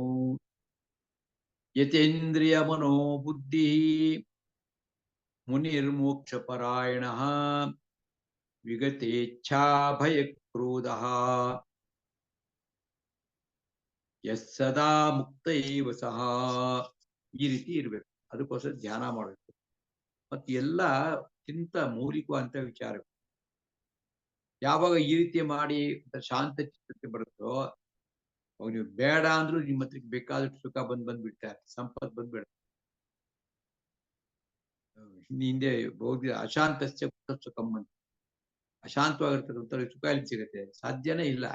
ಯತೇಂದ್ರಿಯ ಮನೋ ಬುದ್ಧಿ ಮುನಿರ್ಮೋಕ್ಷ ಪರಾಯಣಃ ವಿಗತೇಚ್ಛಾ ಭಯ ಕ್ರೋಧಃ ಯಸ್ಸದಾ ಮುಕ್ತ ಏವ ಸಹ. ಈ ರೀತಿ ಇರ್ಬೇಕು. ಅದಕ್ಕೋಸ್ಕರ ಧ್ಯಾನ ಮಾಡಬೇಕು. ಮತ್ತೆ ಎಲ್ಲ ಅತ್ಯಂತ ಮೌಲಿಕವಾದಂತ ವಿಚಾರ. ಯಾವಾಗ ಈ ರೀತಿ ಮಾಡಿ ಶಾಂತ ಚಿತ್ತತೆ ಬರುತ್ತೋ ಅವಾಗ ನೀವು ಬೇಡ ಅಂದ್ರೂ ನಿಮ್ಮ ಹತ್ರಕ್ಕೆ ಬೇಕಾದಷ್ಟು ಸುಖ ಬಂದ್ಬಿಡ್ತಾರೆ, ಸಂಪತ್ ಬಂದ್ಬಿಡ. ಹಿಂದೆ ಹೋಗಿ ಅಶಾಂತಸ್ಯ ಸುಖಂ ಅಂತ. ಅಶಾಂತವಾಗಿರ್ತಕ್ಕಂಥ ಸುಖ ಎಲ್ಲಿ ಸಿಗುತ್ತೆ? ಸಾಧ್ಯನೇ ಇಲ್ಲ.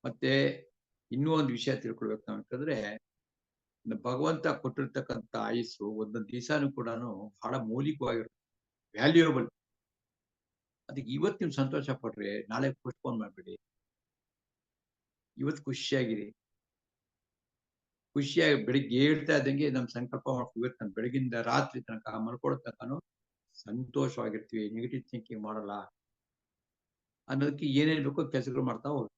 ಮತ್ತೆ ಇನ್ನೂ ಒಂದು ವಿಷಯ ತಿಳ್ಕೊಳ್ಬೇಕು ನಾವು ಅಂತಂದ್ರೆ, ಭಗವಂತ ಕೊಟ್ಟಿರ್ತಕ್ಕಂಥ ಆಯುಸ್ಸು ಒಂದೊಂದು ದಿವಸನೂ ಕೂಡ ಬಹಳ ಮೌಲಿಕವಾಗಿರುತ್ತೆ, ವ್ಯಾಲ್ಯೂಯಬಲ್. ಅದಕ್ಕೆ ಇವತ್ತು ನೀವು ಸಂತೋಷ ಪಡ್ರಿ, ನಾಳೆ ಪೋಸ್ಟ್ಪೋನ್ ಮಾಡ್ಬೇಡಿ. ಇವತ್ತು ಖುಷಿಯಾಗಿರಿ. ಖುಷಿಯಾಗಿ ಬೆಳಿಗ್ಗೆ ಹೇಳ್ತಾ ಇದ್ದಂಗೆ ನಮ್ ಸಂಕಲ್ಪ ಮಾಡ್ಕೊ, ಇವತ್ತು ನಾನು ಬೆಳಗಿಂದ ರಾತ್ರಿ ತನಕ ಮಲ್ಕೊಳ್ಳೋ ತನಕನು ಸಂತೋಷವಾಗಿರ್ತೀವಿ, ನೆಗೆಟಿವ್ ಥಿಂಕಿಂಗ್ ಮಾಡಲ್ಲ ಅನ್ನೋದಕ್ಕೆ ಏನೇನ್ ಬೇಕೋ ಕೆಲಸಗಳು ಮಾಡ್ತಾ ಹೋಗಿ.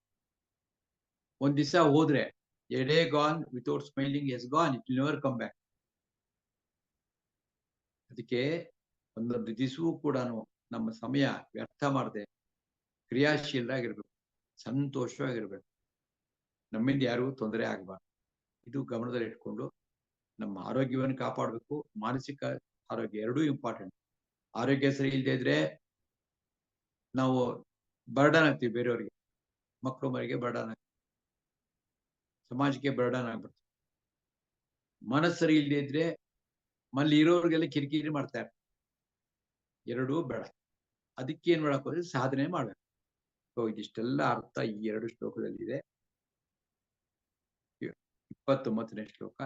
ಒಂದ್ ದಿವಸ ಹೋದ್ರೆ a day gone without smiling is gone, it will never come back. ಅದಕ್ಕೆ ಒಂದೊಂದು ದಿವಸವೂ ಕೂಡ ನಮ್ಮ ಸಮಯ ವ್ಯರ್ಥ ಮಾಡದೆ ಕ್ರಿಯಾಶೀಲರಾಗಿರ್ಬೇಕು, ಸಂತೋಷವಾಗಿರ್ಬೇಕು, ನಮ್ಮಿಂದ ಯಾರಿಗೂ ತೊಂದರೆ ಆಗ್ಬಾರ್ದು. ಇದು ಗಮನದಲ್ಲಿ ಇಟ್ಕೊಂಡು ನಮ್ಮ ಆರೋಗ್ಯವನ್ನು ಕಾಪಾಡಬೇಕು. ಮಾನಸಿಕ ಆರೋಗ್ಯ ಎರಡೂ ಇಂಪಾರ್ಟೆಂಟ್. ಆರೋಗ್ಯ ಸರಿ ಇಲ್ಲದೆ ಇದ್ರೆ ನಾವು ಬರ್ಡನ್ ಆಗ್ತೀವಿ, ಬೇರೆಯವರಿಗೆ, ಮಕ್ಕಳು ಮರಿಗೆ ಬರ್ಡನ್ ಆಗ್ತೀವಿ, ಸಮಾಜಕ್ಕೆ ಬರ್ಡನ್ ಆಗ್ಬಿಡ್ತೀವಿ. ಮನಸ್ಸು ಸರಿ ಇಲ್ಲದೆ ಇದ್ರೆ ಮಲ್ಲಿ ಇರೋರಿಗೆಲ್ಲ ಕಿರಿಕಿರಿ ಮಾಡ್ತಾ ಇರ್ತಾರೆ. ಎರಡೂ ಬೇಡ. ಅದಕ್ಕೆ ಏನ್ ಮಾಡಕ್ ಹೋದ್ರೆ ಸಾಧನೆ ಮಾಡ್ಬೇಕು. ಸೊ ಇದಿಷ್ಟೆಲ್ಲ ಅರ್ಥ ಈ 2 ಶ್ಲೋಕದಲ್ಲಿ ಇದೆ. 29ನೇ ಶ್ಲೋಕ.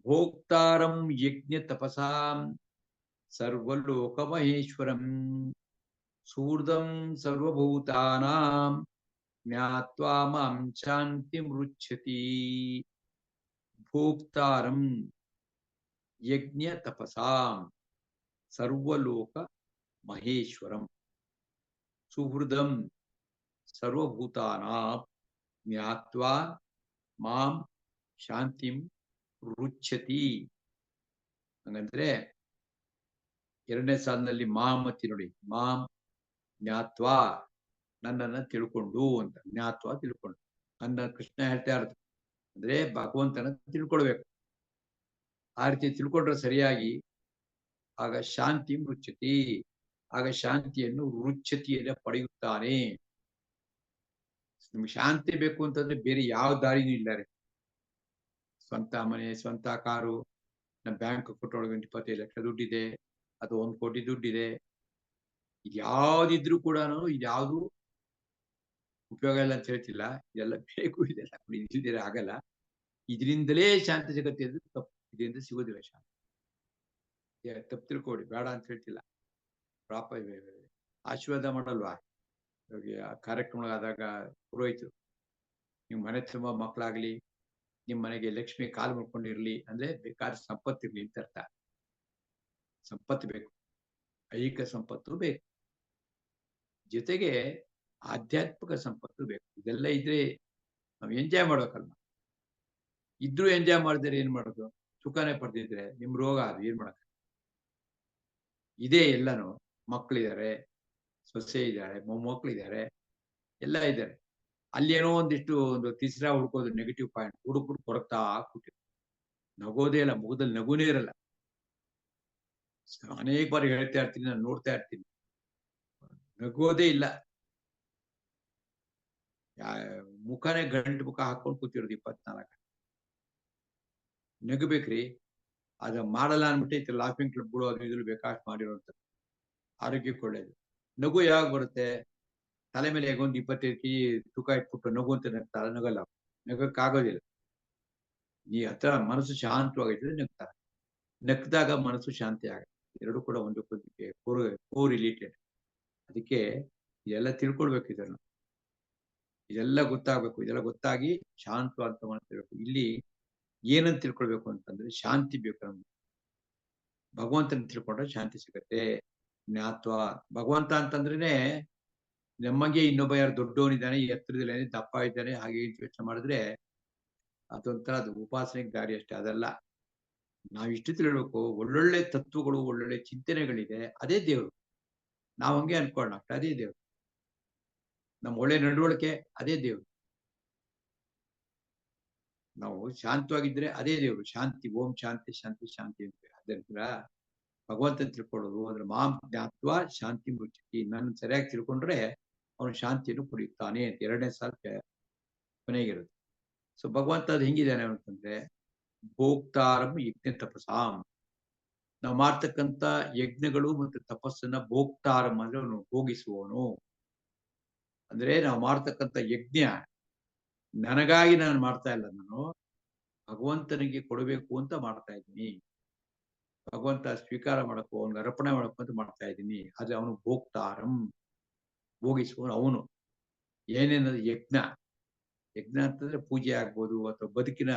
ಭೋಕ್ತಾರಂ ಯಜ್ಞ ತಪಸಾಂ ಸರ್ವಲೋಕ ಮಹೇಶ್ವರಂ ಸೂರ್ಧಂ ಸರ್ವಭೂತಾನಾಂ ಜ್ಞಾತ್ವಾ ಮಾಂ ಶಾಂತಿ ಮೃಚ್ಛತಿ. ಭೋಕ್ತಾರಂ ಯಜ್ಞ ತಪಸಾಂ ಸರ್ವಲೋಕ ಮಹೇಶ್ವರಂ ಸುಹೃದಂ ಸರ್ವಭೂತಾನಾಂ ಜ್ಞಾತ್ವಾ ಮಾಂ ಶಾಂತಿಂ ರುಚ್ಛತಿ. ಹಂಗಂದ್ರೆ ಎರಡನೇ ಸಾಲಿನಲ್ಲಿ ಮಾಂ ಅತಿ ನೋಡಿ, ಮಾಂ ಜ್ಞಾತ್ವಾ, ನನ್ನನ್ನ ತಿಳ್ಕೊಂಡು ಅಂತ. ಜ್ಞಾತ್ವಾ ತಿಳ್ಕೊಂಡು, ನನ್ನ ಕೃಷ್ಣ ಹೇಳ್ತಾ ಇರೋದು ಅಂದ್ರೆ ಭಗವಂತನ ತಿಳ್ಕೊಳ್ಬೇಕು. ಆ ರೀತಿ ತಿಳ್ಕೊಂಡ್ರೆ ಸರಿಯಾಗಿ ಆಗ ಶಾಂತಿ ರುಚ್ಛತಿ, ಆಗ ಶಾಂತಿಯನ್ನು ರುಚ್ಛತಿಯನ್ನ ಪಡೆಯುತ್ತಾನೆ. ನಿಮ್ಗೆ ಶಾಂತಿ ಬೇಕು ಅಂತಂದ್ರೆ ಬೇರೆ ಯಾವ ದಾರಿನೂ ಇಲ್ಲ ರೀ. ಸ್ವಂತ ಮನೆ, ಸ್ವಂತ ಕಾರು, ನಮ್ಮ ಬ್ಯಾಂಕ್ ಕೊಟ್ಟೊಳಗೆ 25 ಲಕ್ಷ ದುಡ್ಡಿದೆ, ಅದು 1 ಕೋಟಿ ದುಡ್ಡಿದೆ, ಇದ್ಯಾವ್ದಿದ್ರು ಕೂಡ ಇದ್ಯಾವುದು ಉಪಯೋಗ ಇಲ್ಲ ಅಂತ ಹೇಳ್ತಿಲ್ಲ. ಇದೆಲ್ಲ ಬೇಕು, ಇದೆಲ್ಲ ಇಲ್ದಿರ ಆಗಲ್ಲ. ಇದರಿಂದಲೇ ಶಾಂತಿ ಜಗತ್ತೆ ಅಂದ್ರೆ ತಪ್ಪು. ಇದರಿಂದ ಸಿಗೋದಿಲ್ಲ ಶಾಂತಿ. ತಪ್ಪು ತಿಳ್ಕೊಡಿ, ಬೇಡ ಅಂತ ಹೇಳ್ತಿಲ್ಲ. ಪ್ರಾಪ ಆಶೀರ್ವಾದ ಮಾಡಲ್ವಾ? ಕಾರ್ಯಕ್ರಮಗಳಾದಾಗ ಪುರೋಹಿತರು, ನಿಮ್ ಮನೆ ತುಂಬ ಮಕ್ಕಳಾಗ್ಲಿ, ನಿಮ್ ಮನೆಗೆ ಲಕ್ಷ್ಮಿ ಕಾಲು ಮುಡ್ಕೊಂಡಿರ್ಲಿ ಅಂದ್ರೆ ಬೇಕಾದ ಸಂಪತ್ತಿರ್ಲಿ ಅಂತ ಅರ್ಥ. ಸಂಪತ್ತು ಬೇಕು, ಐಹಿಕ ಸಂಪತ್ತು ಬೇಕು, ಜೊತೆಗೆ ಆಧ್ಯಾತ್ಮಿಕ ಸಂಪತ್ತು ಬೇಕು. ಇದೆಲ್ಲ ಇದ್ರೆ ನಾವು ಎಂಜಾಯ್ ಮಾಡ್ಬೇಕಲ್ವ. ಇದ್ರೂ ಎಂಜಾಯ್ ಮಾಡಿದ್ರೆ ಏನ್ ಮಾಡೋದು? ಸುಖನೇ ಪಡೆದಿದ್ರೆ ನಿಮ್ ರೋಗ ಅದು ಏನ್ ಮಾಡಕ್. ಇದೇ ಎಲ್ಲಾನು. ಮಕ್ಕಳಿದ್ದಾರೆ, ಸೊಸೆ ಇದ್ದಾರೆ, ಮೊಮ್ಮಕ್ಕಳಿದ್ದಾರೆ, ಎಲ್ಲ ಇದ್ದಾರೆ. ಅಲ್ಲೇನೋ ಒಂದಿಷ್ಟು ಒಂದು ತಿಸ್ರಾ ಹುಡ್ಕೋದು, ನೆಗೆಟಿವ್ ಪಾಯಿಂಟ್ ಹುಡುಕ್ಬಿಟ್ಟು ಕೊರಗ್ತಾ ಕೂತಿರ್. ನಗೋದೇ ಇಲ್ಲ, ಮುಖದಲ್ಲಿ ನಗುನೇ ಇರಲ್ಲ. ಅನೇಕ ಬಾರಿ ಹೇಳ್ತಾ ಇರ್ತೀನಿ, ನಾನು ನೋಡ್ತಾ ಇರ್ತೀನಿ, ನಗೋದೇ ಇಲ್ಲ. ಮುಖನೇ ಗಂಟು ಮುಖ ಹಾಕೊಂಡು ಕೂತಿರೋದು 24. ನಗಬೇಕ್ರಿ. ಅದ ಮಾಡಲ್ಲ ಅನ್ಬಿಟ್ಟು ಲಾಫಿಂಗ್ ಕ್ಲಬ್ಗಳು ಅದು ಇದ್ರಲ್ಲಿ ಬೇಕಾಷ್ಟು ಮಾಡಿರೋಂಥದ್ದು. ಆರೋಗ್ಯಕ್ಕೆ ಒಳ್ಳೇದು. ನಗು ಯಾವಾಗ ಬರುತ್ತೆ? ತಲೆ ಮೇಲೆ ಹೇಗೊಂದು 25 kg ತೂಕ ಇಟ್ಬಿಟ್ಟು ನಗು ಅಂತ ನಗ್ತಾರ? ನಗಲ್ಲ, ನಗಕ್ಕಾಗೋದಿಲ್ಲ. ಈ ಹತ್ರ ಮನಸ್ಸು ಶಾಂತವಾಗಿದ್ರೆ ನಗ್ತಾರ. ನಗ್ದಾಗ ಮನಸ್ಸು ಶಾಂತಿ ಆಗುತ್ತೆ. ಎರಡು ಕೂಡ ಒಂದಕ್ಕೊಂದಕ್ಕೆ ಕೋ ರಿಲೇಟೆಡ್. ಅದಕ್ಕೆ ಇದೆಲ್ಲ ತಿಳ್ಕೊಳ್ಬೇಕು. ಇದೆಲ್ಲ ಗೊತ್ತಾಗ್ಬೇಕು. ಇದೆಲ್ಲ ಗೊತ್ತಾಗಿ ಶಾಂತವಾದ ಮನಸ್ಸಿರಬೇಕು. ಇಲ್ಲಿ ಏನಂತ ತಿಳ್ಕೊಳ್ಬೇಕು ಅಂತಂದ್ರೆ ಶಾಂತಿ ಬೇಕು ನಮ್ಗೆ. ಭಗವಂತನ ತಿಳ್ಕೊಂಡ್ರೆ ಶಾಂತಿ ಸಿಗತ್ತೆ. ಜ್ಞಾತ್ವ, ಭಗವಂತ ಅಂತಂದ್ರೇನೆ ನಮಗೆ ಇನ್ನೊಬ್ಬ ಯಾರು ದೊಡ್ಡವನಿದ್ದಾನೆ, ಎತ್ತರದಿದ್ದಾನೆ, ದಪ್ಪ ಇದ್ದಾನೆ, ಹಾಗೆ ಯೋಚನೆ ಮಾಡಿದ್ರೆ ಅದೊಂಥರ ಅದು ಉಪಾಸನೆಗೆ ದಾರಿ ಅಷ್ಟೇ. ಅದಲ್ಲ, ನಾವಿಷ್ಟು ತಿಳ್ಬೇಕು. ಒಳ್ಳೊಳ್ಳೆ ತತ್ವಗಳು, ಒಳ್ಳೊಳ್ಳೆ ಚಿಂತನೆಗಳಿದೆ, ಅದೇ ದೇವರು. ನಾವು ಹಂಗೆ ಅನ್ಕೊಳ್ಳೋಣ ಅಷ್ಟೇ, ಅದೇ ದೇವರು. ನಮ್ಮ ಒಳ್ಳೆ ನಡವಳಿಕೆ ಅದೇ ದೇವರು. ನಾವು ಶಾಂತವಾಗಿದ್ರೆ ಅದೇ ದೇವರು. ಶಾಂತಿ, ಓಂ ಶಾಂತಿ ಶಾಂತಿ ಶಾಂತಿ ಅಂತ. ಅದರಿಂದ ಭಗವಂತನ ತಿಳ್ಕೊಳ್ಳೋದು ಅಂದ್ರೆ ಮಾಂ ಜ್ಞಾತ್ವ ಶಾಂತಿ ಮುಚ್ಚಿ, ನನ್ನ ಸರಿಯಾಗಿ ತಿಳ್ಕೊಂಡ್ರೆ ಅವನು ಶಾಂತಿಯನ್ನು ಪಡೆಯುತ್ತಾನೆ ಅಂತ 2ನೇ ಸಾಲ ಕೊನೆಗಿರುತ್ತೆ. ಸೊ ಭಗವಂತ ಅದು ಹೆಂಗಿದ್ದಾನೆ ಅಂತಂದ್ರೆ ಭೋಕ್ತಾರಂ ಯಜ್ಞ ತಪಸಾಂ. ನಾವು ಮಾಡ್ತಕ್ಕಂಥ ಯಜ್ಞಗಳು ಮತ್ತು ತಪಸ್ಸನ್ನ ಭೋಕ್ತಾರಂ ಅಂದ್ರೆ ಅವನು ಭೋಗಿಸುವವನು. ಅಂದ್ರೆ ನಾವು ಮಾಡ್ತಕ್ಕಂಥ ಯಜ್ಞ ನನಗಾಗಿ ನಾನು ಮಾಡ್ತಾ ಇಲ್ಲ, ನಾನು ಭಗವಂತನಿಗೆ ಕೊಡಬೇಕು ಅಂತ ಮಾಡ್ತಾ ಇದ್ದೀನಿ. ಭಗವಂತ ಸ್ವೀಕಾರ ಮಾಡಕ್ಕೋ ಅವನಿಗೆ ಅರ್ಪಣೆ ಮಾಡಕ್ಕೋ ಅಂತ ಮಾಡ್ತಾ ಇದ್ದೀನಿ. ಆದ್ರೆ ಅವನು ಭೋಕ್ತಾರಂ, ಭೋಗಿಸುವವನು ಅವನು. ಏನೇನದು ಯಜ್ಞ, ಯಜ್ಞ ಅಂತಂದ್ರೆ ಪೂಜೆ ಆಗ್ಬೋದು ಅಥವಾ ಬದುಕಿನ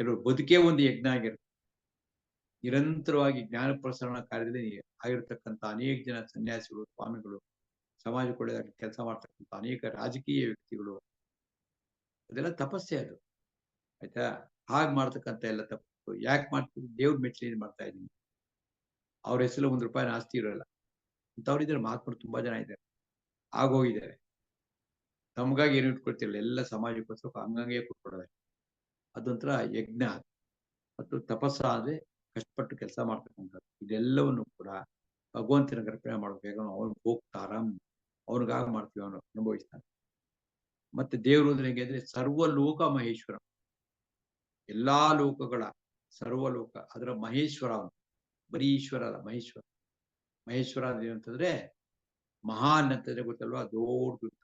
ಕೆಲವು ಬದುಕೇ ಒಂದು ಯಜ್ಞ ಆಗಿರುತ್ತೆ. ನಿರಂತರವಾಗಿ ಜ್ಞಾನ ಪ್ರಸರಣ ಕಾರ್ಯದಲ್ಲಿ ಆಗಿರ್ತಕ್ಕಂಥ ಅನೇಕ ಜನ ಸನ್ಯಾಸಿಗಳು, ಸ್ವಾಮಿಗಳು, ಸಮಾಜಕ್ಕೆ ಒಳ್ಳೆಯದಾಗಿ ಕೆಲಸ ಮಾಡ್ತಕ್ಕಂಥ ಅನೇಕ ರಾಜಕೀಯ ವ್ಯಕ್ತಿಗಳು, ಅದೆಲ್ಲ ತಪಸ್ಸೆ ಅದು. ಆಯ್ತಾ? ಹಾಗೆ ಮಾಡ್ತಕ್ಕಂಥ ಎಲ್ಲ ತಪ್ಪು. ಯಾಕೆ ಮಾಡ್ತೀವಿ? ದೇವ್ರ ಮೆಚ್ಚಲಿ ಮಾಡ್ತಾ ಇದ್ದೀನಿ. ಅವ್ರ ಹೆಸರು ₹1 ಆಸ್ತಿ ಇರೋಲ್ಲ ಅಂತವ್ರಿದ್ದಾರೆ. ಮಹಾತ್ಮರು ತುಂಬಾ ಜನ ಇದ್ದಾರೆ, ಆಗೋಗಿದ್ದಾರೆ. ತಮ್ಗಾಗಿ ಏನು ಇಟ್ಕೊಳ್ತಿರಲ್ಲ, ಎಲ್ಲ ಸಮಾಜಕ್ಕೋಸ್ಕರ ಹಂಗಂಗೆ ಕೊಟ್ಕೊಡೋದೆ. ಅದೊಂಥರ ಯಜ್ಞ. ಮತ್ತು ತಪಸ್ಸ ಅಂದ್ರೆ ಕಷ್ಟಪಟ್ಟು ಕೆಲಸ ಮಾಡ್ತಕ್ಕಂಥದ್ದು. ಇದೆಲ್ಲವನ್ನು ಕೂಡ ಭಗವಂತನ ಅರ್ಪಣೆ ಮಾಡಬೇಕು. ಅವನು ಭೋಕ್ತಾರಂ, ಅವನಿಗಾಗಿ ಮಾಡ್ತೀವಿ, ಅವನು ಅನುಭವಿಸ್ತಾನೆ. ಮತ್ತೆ ದೇವರು ಅಂದ್ರೆ ಹೇಗೆ ಅಂದ್ರೆ ಸರ್ವಲೋಕ ಮಹೇಶ್ವರ, ಎಲ್ಲಾ ಲೋಕಗಳ ಸರ್ವಲೋಕ ಅದರ ಮಹೇಶ್ವರ ಅವನು. ಬರೀ ಈಶ್ವರ ಅಲ್ಲ, ಮಹೇಶ್ವರ. ಮಹೇಶ್ವರ ಅಂದ್ರೆ ಏನಂತಂದ್ರೆ ಮಹಾನ್ ಅಂತಂದ್ರೆ ಗೊತ್ತಲ್ವಾ, ದೊಡ್ಡ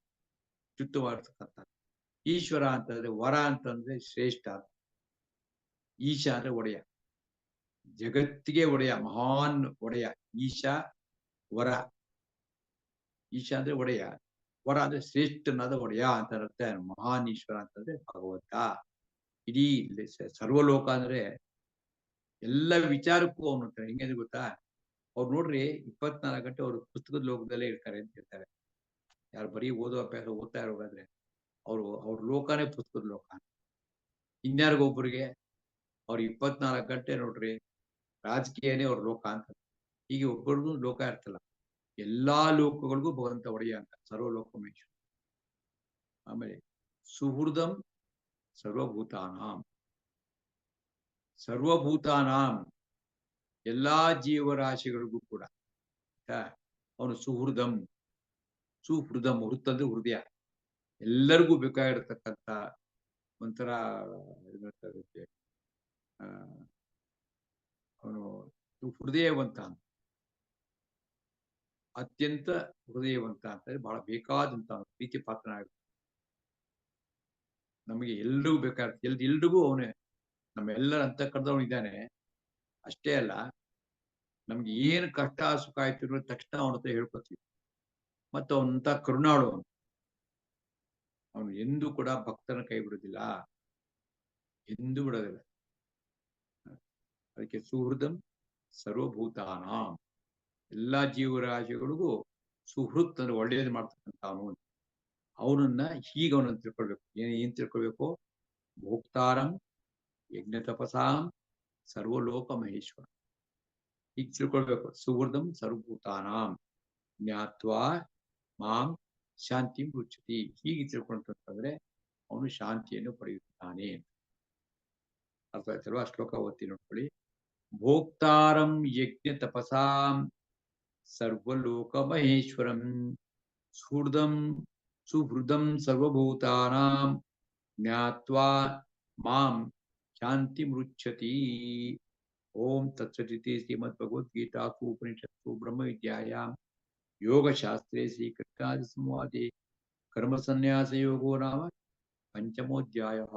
ಅತ್ಯುತ್ತಮವಾಗಿರ್ತಕ್ಕಂಥ. ಈಶ್ವರ ಅಂತಂದ್ರೆ ವರ ಅಂತಂದ್ರೆ ಶ್ರೇಷ್ಠ. ಈಶ ಅಂದ್ರೆ ಒಡೆಯ, ಜಗತ್ತಿಗೆ ಒಡೆಯ, ಮಹಾನ್ ಒಡೆಯ. ಈಶ ವರ. ಈಶ ಅಂದ್ರೆ ಒಡೆಯ, ವರ ಅಂದ್ರೆ ಶ್ರೇಷ್ಠನಾದ ಒಡೆಯ ಅಂತ ಅರ್ಥ. ಮಹಾನ್ ಈಶ್ವರ ಅಂತಂದ್ರೆ ಭಗವಂತ. ಇಡೀ ಸರ್ವಲೋಕ ಅಂದ್ರೆ ಎಲ್ಲ ವಿಚಾರಕ್ಕೂ ಅವನು ಹೆಂಗೆ ಗೊತ್ತಾ, ಅವ್ರು ನೋಡ್ರಿ 24 ಗಂಟೆ ಅವರು ಪುಸ್ತಕದ ಲೋಕದಲ್ಲೇ ಇರ್ತಾರೆ ಅಂತ ಹೇಳ್ತಾರೆ. ಯಾರು ಬರೀ ಓದೋ ಅಭ್ಯಾಸ ಓದ್ತಾ ಇರೋದಾದ್ರೆ ಅವ್ರ ಲೋಕನೇ ಪುಸ್ತಕದ ಲೋಕ. ಇನ್ಯಾರಿಗೊಬ್ಬರಿಗೆ ಅವ್ರು 24 ಗಂಟೆ ನೋಡ್ರಿ ರಾಜಕೀಯನೇ ಅವ್ರ ಲೋಕ ಅಂತ. ಹೀಗೆ ಒಬ್ಬರಿಗೂ ಲೋಕ ಇರ್ತಲ್ಲ, ಎಲ್ಲಾ ಲೋಕಗಳಿಗೂ ಭಗವಂತ ಒಡೆಯ ಅಂತ, ಸರ್ವಲೋಕಮೇಶ್ವರ. ಆಮೇಲೆ ಸುಹೃದಂ ಸರ್ವಭೂತಾನಾಂ, ಸರ್ವಭೂತಾನಾಂ ಎಲ್ಲಾ ಜೀವರಾಶಿಗಳಿಗೂ ಕೂಡ ಅವನು ಸುಹೃದಂ. ಸುಹೃದಂ, ಹೃತ್ತಂದ್ರೆ ಹೃದಯ, ಎಲ್ಲರಿಗೂ ಬೇಕಾಗಿರತಕ್ಕಂಥ ಒಂಥರ ಅವನು ಹೃದಯವಂತ, ಅತ್ಯಂತ ಹೃದಯವಂತ ಅಂತಂದ್ರೆ ಬಹಳ ಬೇಕಾದಂತ ಪ್ರೀತಿ ಪಾತ್ರನಾಗಿರ್ತಾನೆ. ನಮಗೆ ಎಲ್ರಿಗೂ ಬೇಕಾಗುತ್ತೆ, ಎಲ್ರಿಗೂ ಅವನೇ ನಮ್ಮೆಲ್ಲರ ಅಂತಃಕರಣದವನು ಇದ್ದಾನೆ. ಅಷ್ಟೇ ಅಲ್ಲ, ನಮ್ಗೆ ಏನು ಕಷ್ಟ ಸುಖ ಆಯ್ತು ತಕ್ಷಣ ಅವನ ಹತ್ರ ಹೇಳ್ಕೊತೀವಿ. ಮತ್ತು ಅವನಂತ ಕರುಣಾಳು ಅವನು ಎಂದೂ ಕೂಡ ಭಕ್ತನ ಕೈ ಬಿಡುವುದಿಲ್ಲ, ಎಂದೂ ಬಿಡೋದಿಲ್ಲ. ಅದಕ್ಕೆ ಸುಹೃದಂ ಸರ್ವಭೂತಾನ, ಎಲ್ಲಾ ಜೀವರಾಶಿಗಳಿಗೂ ಸುಹೃತ್ ಅಂದ್ರೆ ಒಳ್ಳೆಯದು ಮಾಡ್ತಕ್ಕಂಥ ಅವನು. ಅವನನ್ನ ಹೀಗೆ ಅವನನ್ನು ತಿಳ್ಕೊಳ್ಬೇಕು. ಏನ್ ತಿಳ್ಕೊಳ್ಬೇಕು? ಭೋಕ್ತಾರಂ ಯಜ್ಞ ತಪಸಾಂ ಸರ್ವಲೋಕ ಮಹೇಶ್ವರ, ಹೀಗೆ ತಿಳ್ಕೊಳ್ಬೇಕು. ಸುಹೃದಂ ಸರ್ವಭೂತಾನಾಂ ಜ್ಞಾತ್ವಾ ಮಾಂ ಶಾಂತಿ ಮುಚ್ಚತಿ. ಹೀಗೆ ತಿಳ್ಕೊಂಡ್ರೆ ಅವನು ಶಾಂತಿಯನ್ನು ಪಡೆಯುತ್ತಾನೆ. ಅರ್ಥ ಆಯ್ತಲ್ವಾ? ಶ್ಲೋಕ ಓದ್ತಿ ನೋಡ್ಕೊಳ್ಳಿ. ಭೋಕ್ತಾರಂ ಯಜ್ಞ ತಪಸಾಂ ಸರ್ವಲೋಕ ಮಹೇಶ್ವರಂ ಸುಹೃದಂ ಸರ್ವಭೂತಾನಾಂ ಜ್ಞಾತ್ವಾ ಮಾಂ ಶಾಂತಿ ಮೃಚ್ಛತಿ. ಓಂ ತತ್ಸದಿತಿ. ಶ್ರೀಮದ್ಭಗವದ್ಗೀತಾಸು ಉಪನಿಷತ್ಸು ಬ್ರಹ್ಮವಿದ್ಯಾಯಾಂ ಯೋಗಶಾಸ್ತ್ರೇ ಶ್ರೀಕೃಷ್ಣಾರ್ಜುನ ಸಂವಾದೆ ಕರ್ಮ ಸನ್ಯಾಸ ಯೋಗೋ ನಾಮ 5ಮೋಧ್ಯಾಯಃ.